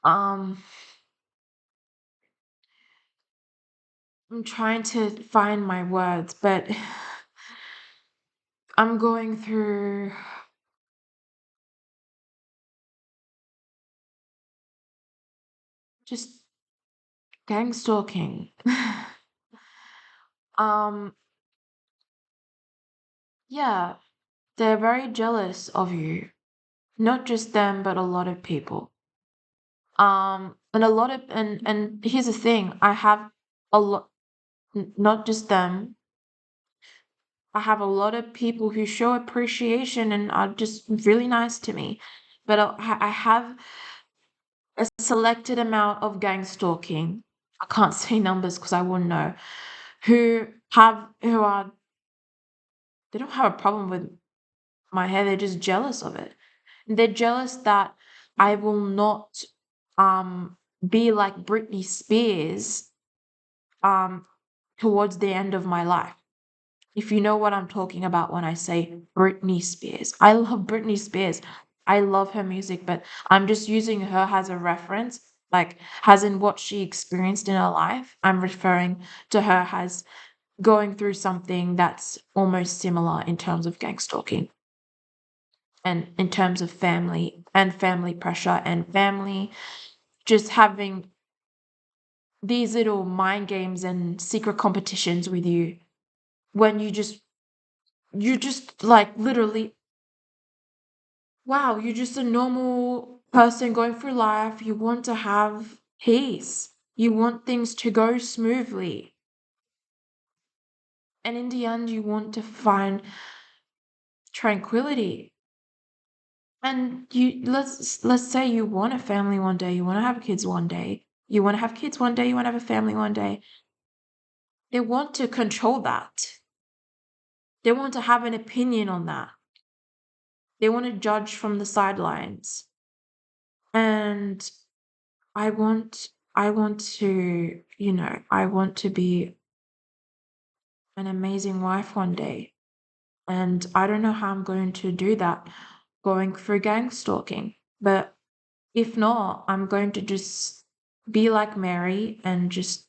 Um, I'm trying to find my words, but I'm going through just gangstalking. um, yeah, they're very jealous of you. Not just them, but a lot of people. And a lot of and here's the thing, I have a lot, not just them. I have a lot of people who show appreciation and are just really nice to me. But I have a selected amount of gang stalking. I can't say numbers because I wouldn't know. Who are they don't have a problem with my hair. They're just jealous of it. They're jealous that I will not be like Britney Spears um towards the end of my life. If you know what I'm talking about when I say Britney Spears. I love Britney Spears. I love her music, but I'm just using her as a reference, like as in what she experienced in her life. I'm referring to her as going through something that's almost similar in terms of gang stalking and in terms of family and family pressure and family just having these little mind games and secret competitions with you when you just like literally, wow, you're just a normal person going through life. You want to have peace. You want things to go smoothly. And in the end, you want to find tranquility. And let's say you want a family one day, you want to have kids one day. You want to have kids one day, you want to have a family one day. They want to control that. They want to have an opinion on that. They want to judge from the sidelines. And I want to, I want to be an amazing wife one day. And I don't know how I'm going to do that going through gang stalking. But if not, I'm going to just be like Mary and just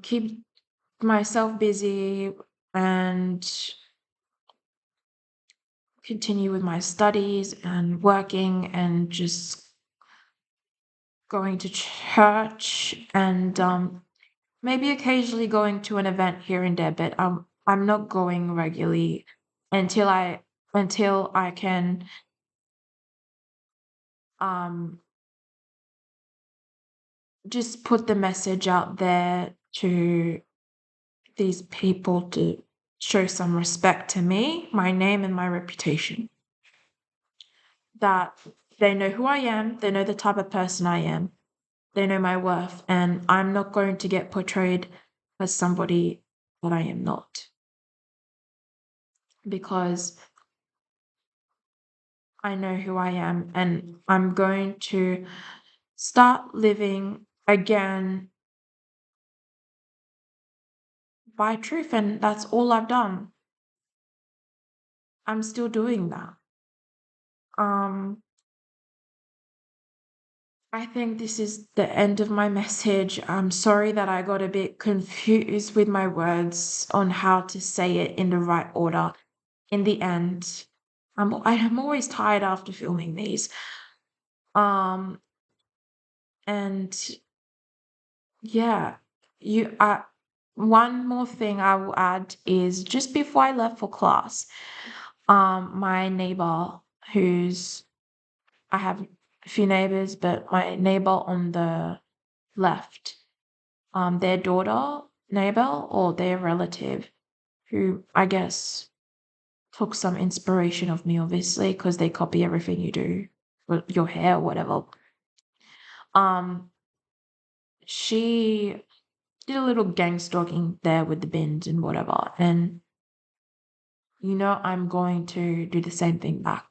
keep myself busy and continue with my studies and working and just going to church and maybe occasionally going to an event here and there, but I'm not going regularly until I can um just put the message out there to these people to show some respect to me, my name and my reputation. That they know who I am, they know the type of person I am, they know my worth, and I'm not going to get portrayed as somebody that I am not. Because I know who I am and I'm going to start living again by truth, and that's all I've done. I'm still doing that. Um I think this is the end of my message. I'm sorry that I got a bit confused with my words on how to say it in the right order. In the end, I'm always tired after filming these. Um, and yeah, you one more thing I will add is just before I left for class, my neighbor who's I have a few neighbors, but my neighbor on the left, their daughter, neighbor, or their relative, who I guess took some inspiration of me, obviously, because they copy everything you do with your hair or whatever. Um, she did a little gang stalking there with the bins and whatever, and I'm going to do the same thing back.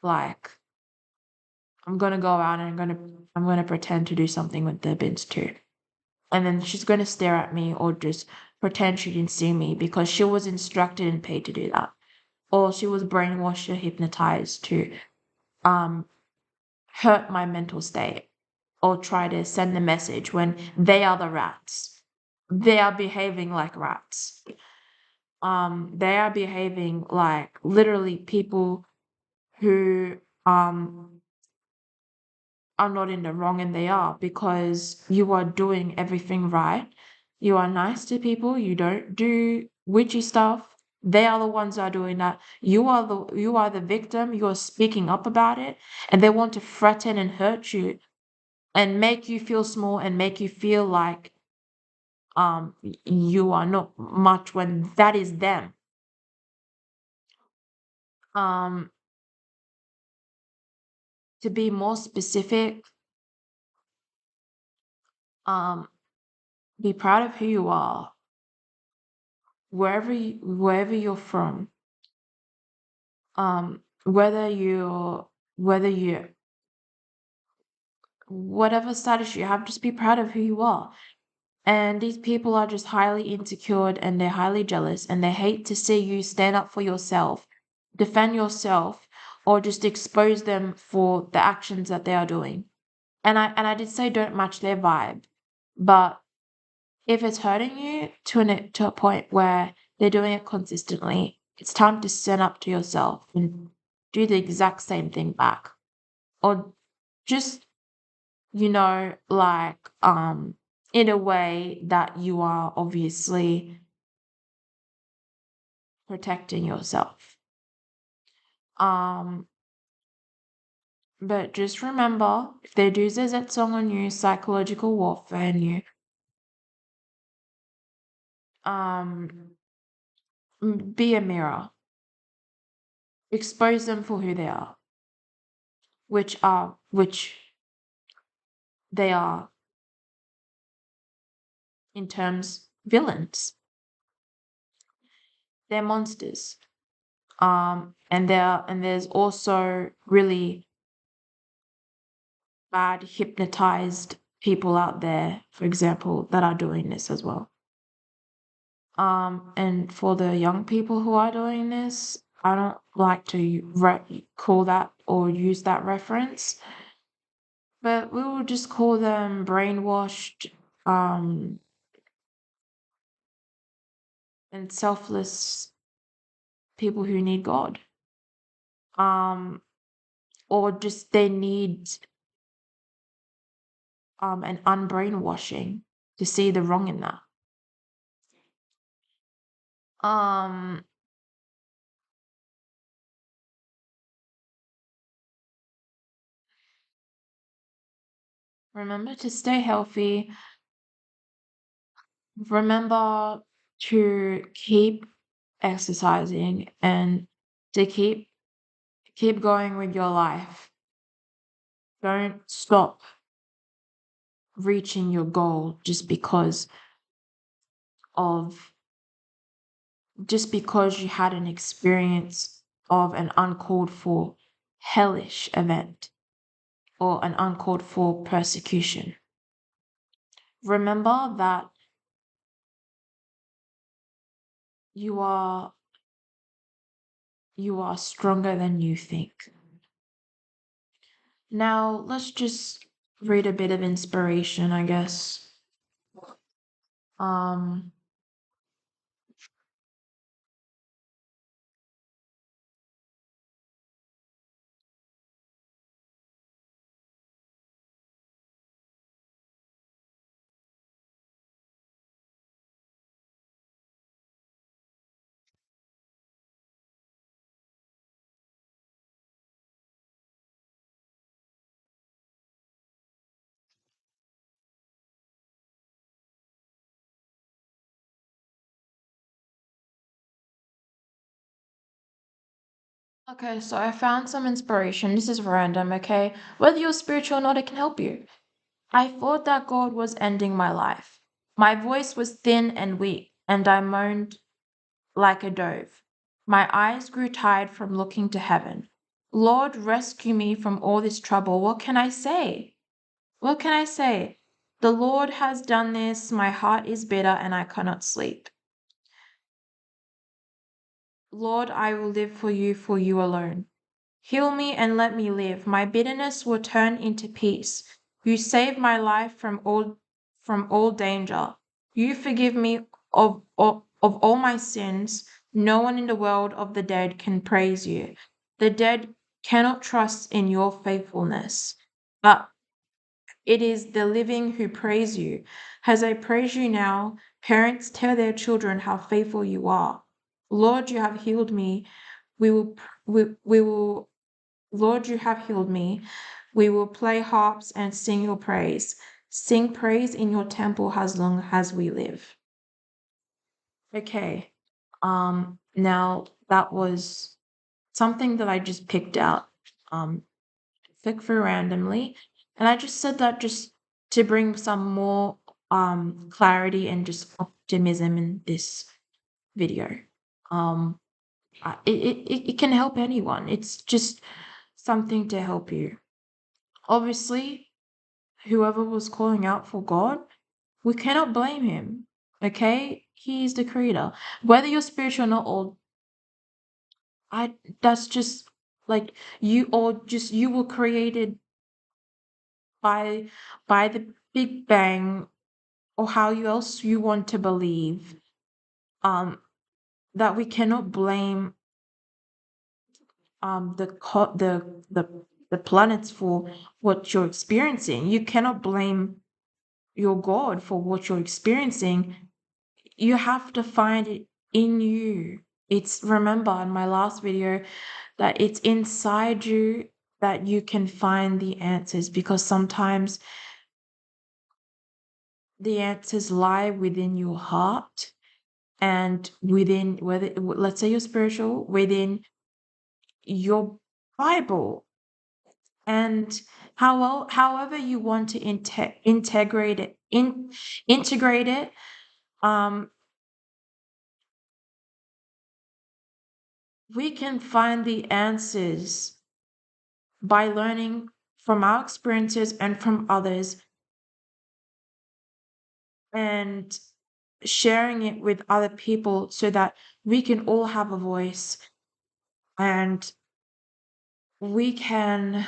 Like, I'm gonna go out and I'm gonna pretend to do something with the bins too. And then she's gonna stare at me or just pretend she didn't see me because she was instructed and paid to do that. Or she was brainwashed or hypnotized to um hurt my mental state or try to send a message when they are the rats. They are behaving like rats. They are behaving like literally people who are not in the wrong, and they are, because you are doing everything right. You are nice to people, you don't do witchy stuff. They are the ones that are doing that. You are the victim, you are speaking up about it, and they want to threaten and hurt you and make you feel small and make you feel like you are not much when that is them. Um to be more specific, um be proud of who you are, wherever you're from. Whether you whatever status you have, just be proud of who you are. And these people are just highly insecure and they're highly jealous and they hate to see you stand up for yourself, defend yourself, or just expose them for the actions that they are doing. And I did say don't match their vibe, but if it's hurting you to a point where they're doing it consistently, it's time to stand up to yourself and do the exact same thing back. Or just, like, in a way that you are obviously protecting yourself. Um, but just remember, if they do ZZ song on you, psychological warfare on you, um, be a mirror. Expose them for who they are, which they are in terms villains. They're monsters. And there's also really bad hypnotized people out there, for example, that are doing this as well. And for the young people who are doing this, I don't like to call that or use that reference, but we will just call them brainwashed, um, and selfless people who need God. Um, or just they need an unbrainwashing to see the wrong in that. Um, Remember to stay healthy. Remember to keep exercising and to keep going with your life. Don't stop reaching your goal of just because you had an experience of an uncalled for hellish event or an uncalled for persecution. Remember that you are you are stronger than you think. Now, let's just read a bit of inspiration, I guess. Um okay, so I found some inspiration. This is random, okay? Whether you're spiritual or not, it can help you. I thought that God was ending my life. My voice was thin and weak, and I moaned like a dove. My eyes grew tired from looking to heaven. Lord, rescue me from all this trouble. What can I say? What can I say? The Lord has done this. My heart is bitter and I cannot sleep. Lord, I will live for you alone. Heal me and let me live. My bitterness will turn into peace. You save my life from all danger. You forgive me of all my sins. No one in the world of the dead can praise you. The dead cannot trust in your faithfulness, but it is the living who praise you. As I praise you now, parents tell their children how faithful you are. Lord, you have healed me. We will Lord, you have healed me. We will play harps and sing your praise. Sing praise in your temple as long as we live. Okay. Now that was something that I just picked out, um, flick through randomly. And I just said that just to bring some more clarity and just optimism in this video. Um, it can help anyone. It's just something to help you. Obviously, whoever was calling out for God, we cannot blame him. Okay? He is the creator. Whether you're spiritual or not, or I that's just like you or just you were created by the Big Bang or how you else you want to believe. Um that we cannot blame the planets for what you're experiencing. You cannot blame your God for what you're experiencing. You have to find it in you. It's remember in my last video that it's inside you that you can find the answers, because sometimes the answers lie within your heart and within, whether let's say you're spiritual, within your Bible. And however you want to integrate it, um we can find the answers by learning from our experiences and from others and sharing it with other people so that we can all have a voice and we can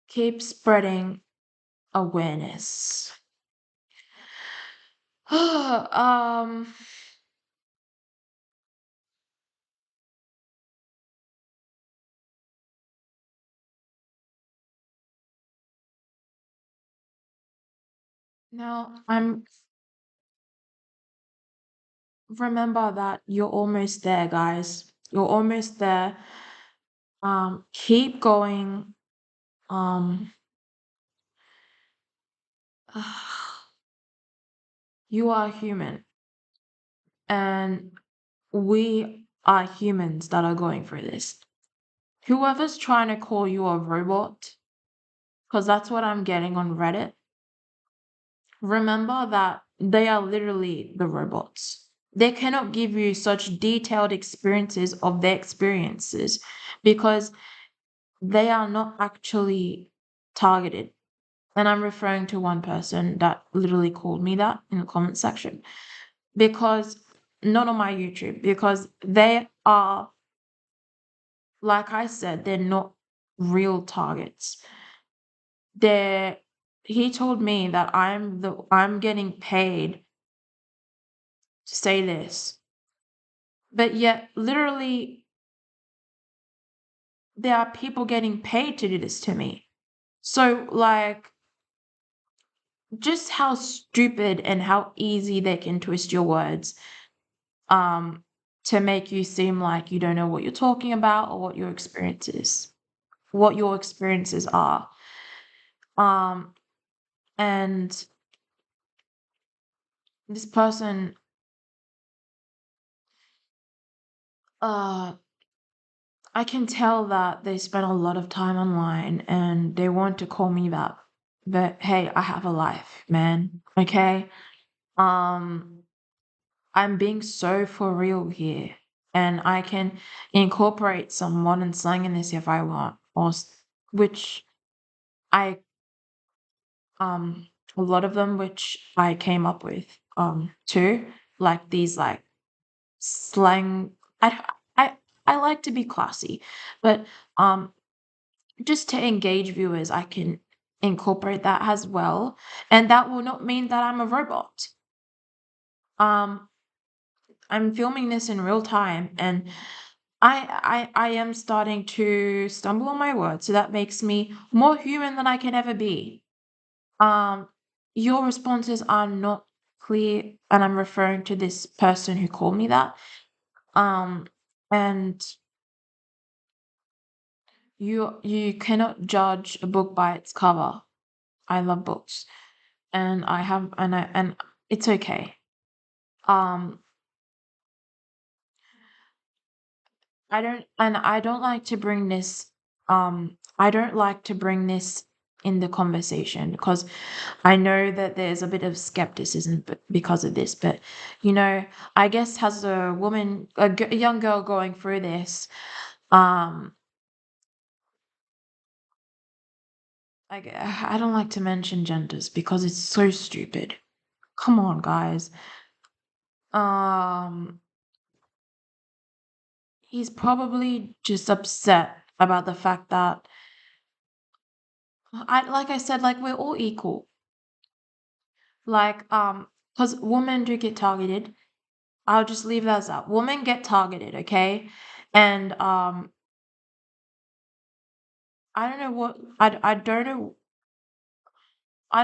keep spreading awareness. um, now I'm remember that you're almost there, guys. You're almost there. Keep going. Um, you are human, and we are humans that are going through this. Whoever's trying to call you a robot, because that's what I'm getting on Reddit, remember that they are literally the robots. They cannot give you such detailed experiences of their experiences because they are not actually targeted. And I'm referring to one person that literally called me that in the comment section because not on my YouTube, because they are, like I said, they're not real targets. They're he told me that I'm getting paid to say this. But yet literally there are people getting paid to do this to me. So like just how stupid and how easy they can twist your words um to make you seem like you don't know what you're talking about or what your experiences are. Um and this person uh I can tell that they spend a lot of time online and they want to call me that. But hey, I have a life, man. Okay? Um I'm being so for real here. And I can incorporate some modern slang in this if I want, which I a lot of them which I came up with too, like these like slang. I I I like to be classy, but um just to engage viewers, I can incorporate that as well, and that will not mean that I'm a robot. Um, I'm filming this in real time, and I am starting to stumble on my words, so that makes me more human than I can ever be. Um, your responses are not clear, and I'm referring to this person who called me that. Um, and you cannot judge a book by its cover. I love books, and and it's okay. Um, I don't like to bring this. I don't like to bring this in the conversation because I know that there's a bit of skepticism because of this. But you know, I guess as a woman, a young girl going through this, um, I don't like to mention genders because it's so stupid. Come on, guys. Um, he's probably just upset about the fact that like I said, like we're all equal. Like, because women do get targeted. I'll just leave that as that. Women get targeted, okay? And I don't know what I don't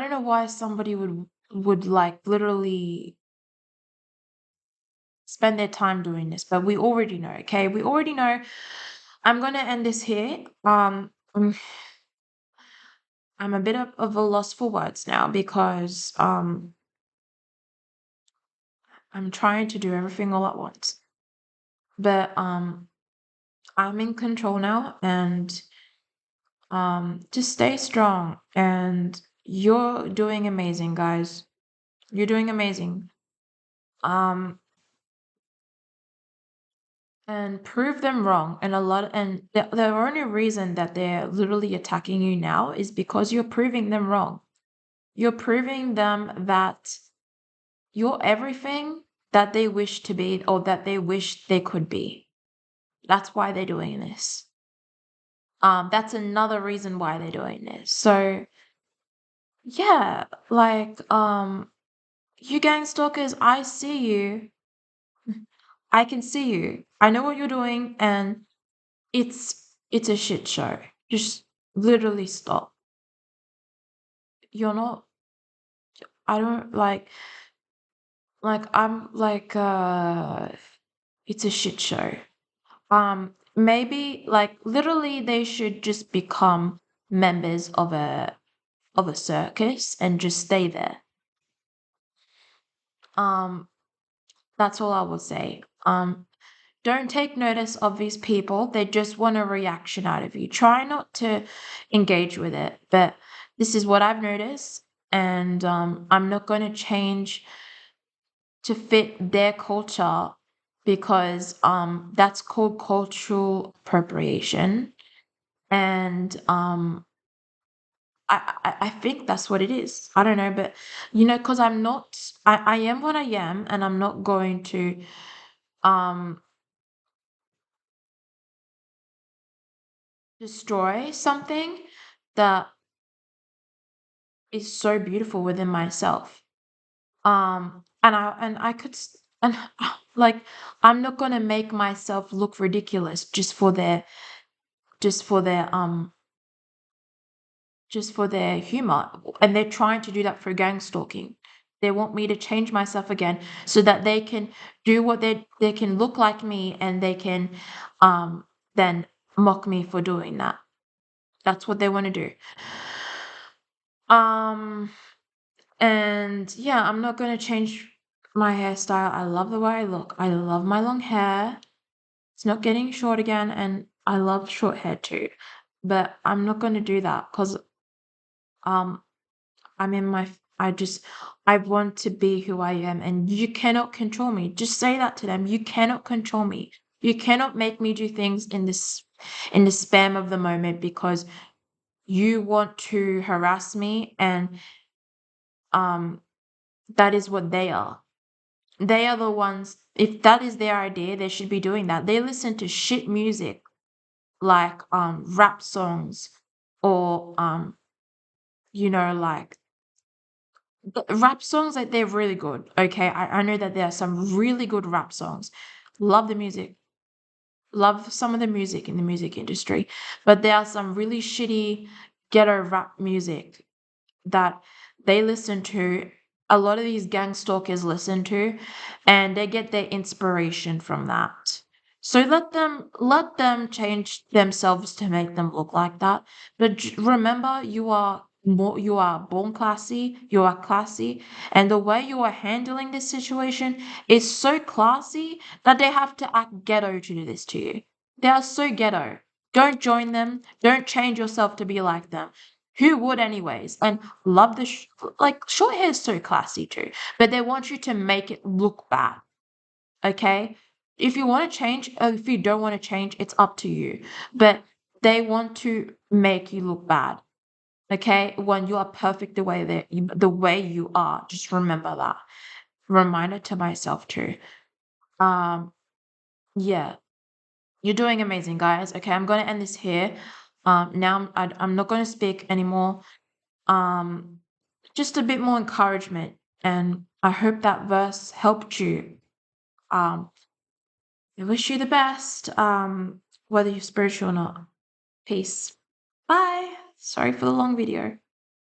know why somebody would like literally spend their time doing this, but we already know, okay? We already know. I'm gonna end this here. I'm a bit of a loss for words now because I'm trying to do everything all at once. But I'm in control now and just stay strong and you're doing amazing, guys. You're doing amazing. Um and prove them wrong and the only reason that they're literally attacking you now is because you're proving them wrong. You're proving them that you're everything that they wish to be or that they wish they could be. That's why they're doing this. That's another reason why they're doing this. So yeah, like You gang stalkers, I see you. I can see you. I know what you're doing, and it's a shit show. Just literally stop. You're not. I don't I'm it's a shit show. Maybe like literally they should just become members of a circus and just stay there. Um, that's all I will say. Don't take notice of these people. They just want a reaction out of you. Try not to engage with it, but this is what I've noticed, and I'm not going to change to fit their culture because that's called cultural appropriation, and I think that's what it is. I don't know, but because I'm not, I am what I am, and I'm not going to um destroy something that is so beautiful within myself. And I could and like I'm not gonna make myself look ridiculous just for their just for their humor. And they're trying to do that for gang stalking. They want me to change myself again so that they can do what they can look like me, and they can then mock me for doing that. That's what they want to do. Um and yeah, I'm not gonna change my hairstyle. I love the way I look. I love my long hair. It's not getting short again, and I love short hair too. But I'm not gonna do that because um I'm in my I want to be who I am, and you cannot control me. Just say that to them. You cannot control me. You cannot make me do things in the spam of the moment because you want to harass me, and um that is what they are. They are the ones, if that is their idea, they should be doing that. They listen to shit music like rap songs or like the rap songs, like they're really good. Okay. I know that there are some really good rap songs. Love the music. Love some of the music in the music industry. But there are some really shitty ghetto rap music that they listen to, a lot of these gang stalkers listen to, and they get their inspiration from that. So let them change themselves to make them look like that. But remember, you are born classy, you are classy, and the way you are handling this situation is so classy that they have to act ghetto to do this to you. They are so ghetto. Don't join them. Don't change yourself to be like them. Who would anyways? And love the like short hair is so classy too, but they want you to make it look bad. Okay, if you want to change, or if you don't want to change, it's up to you. But they want to make you look bad. Okay, when you are perfect the way you are, just remember that. Reminder to myself too. Um, yeah, you're doing amazing, guys. Okay, I'm gonna end this here. Now I'm not gonna speak anymore. Um, just a bit more encouragement, and I hope that verse helped you. Um, I wish you the best, whether you're spiritual or not. Peace. Bye. Sorry for the long video.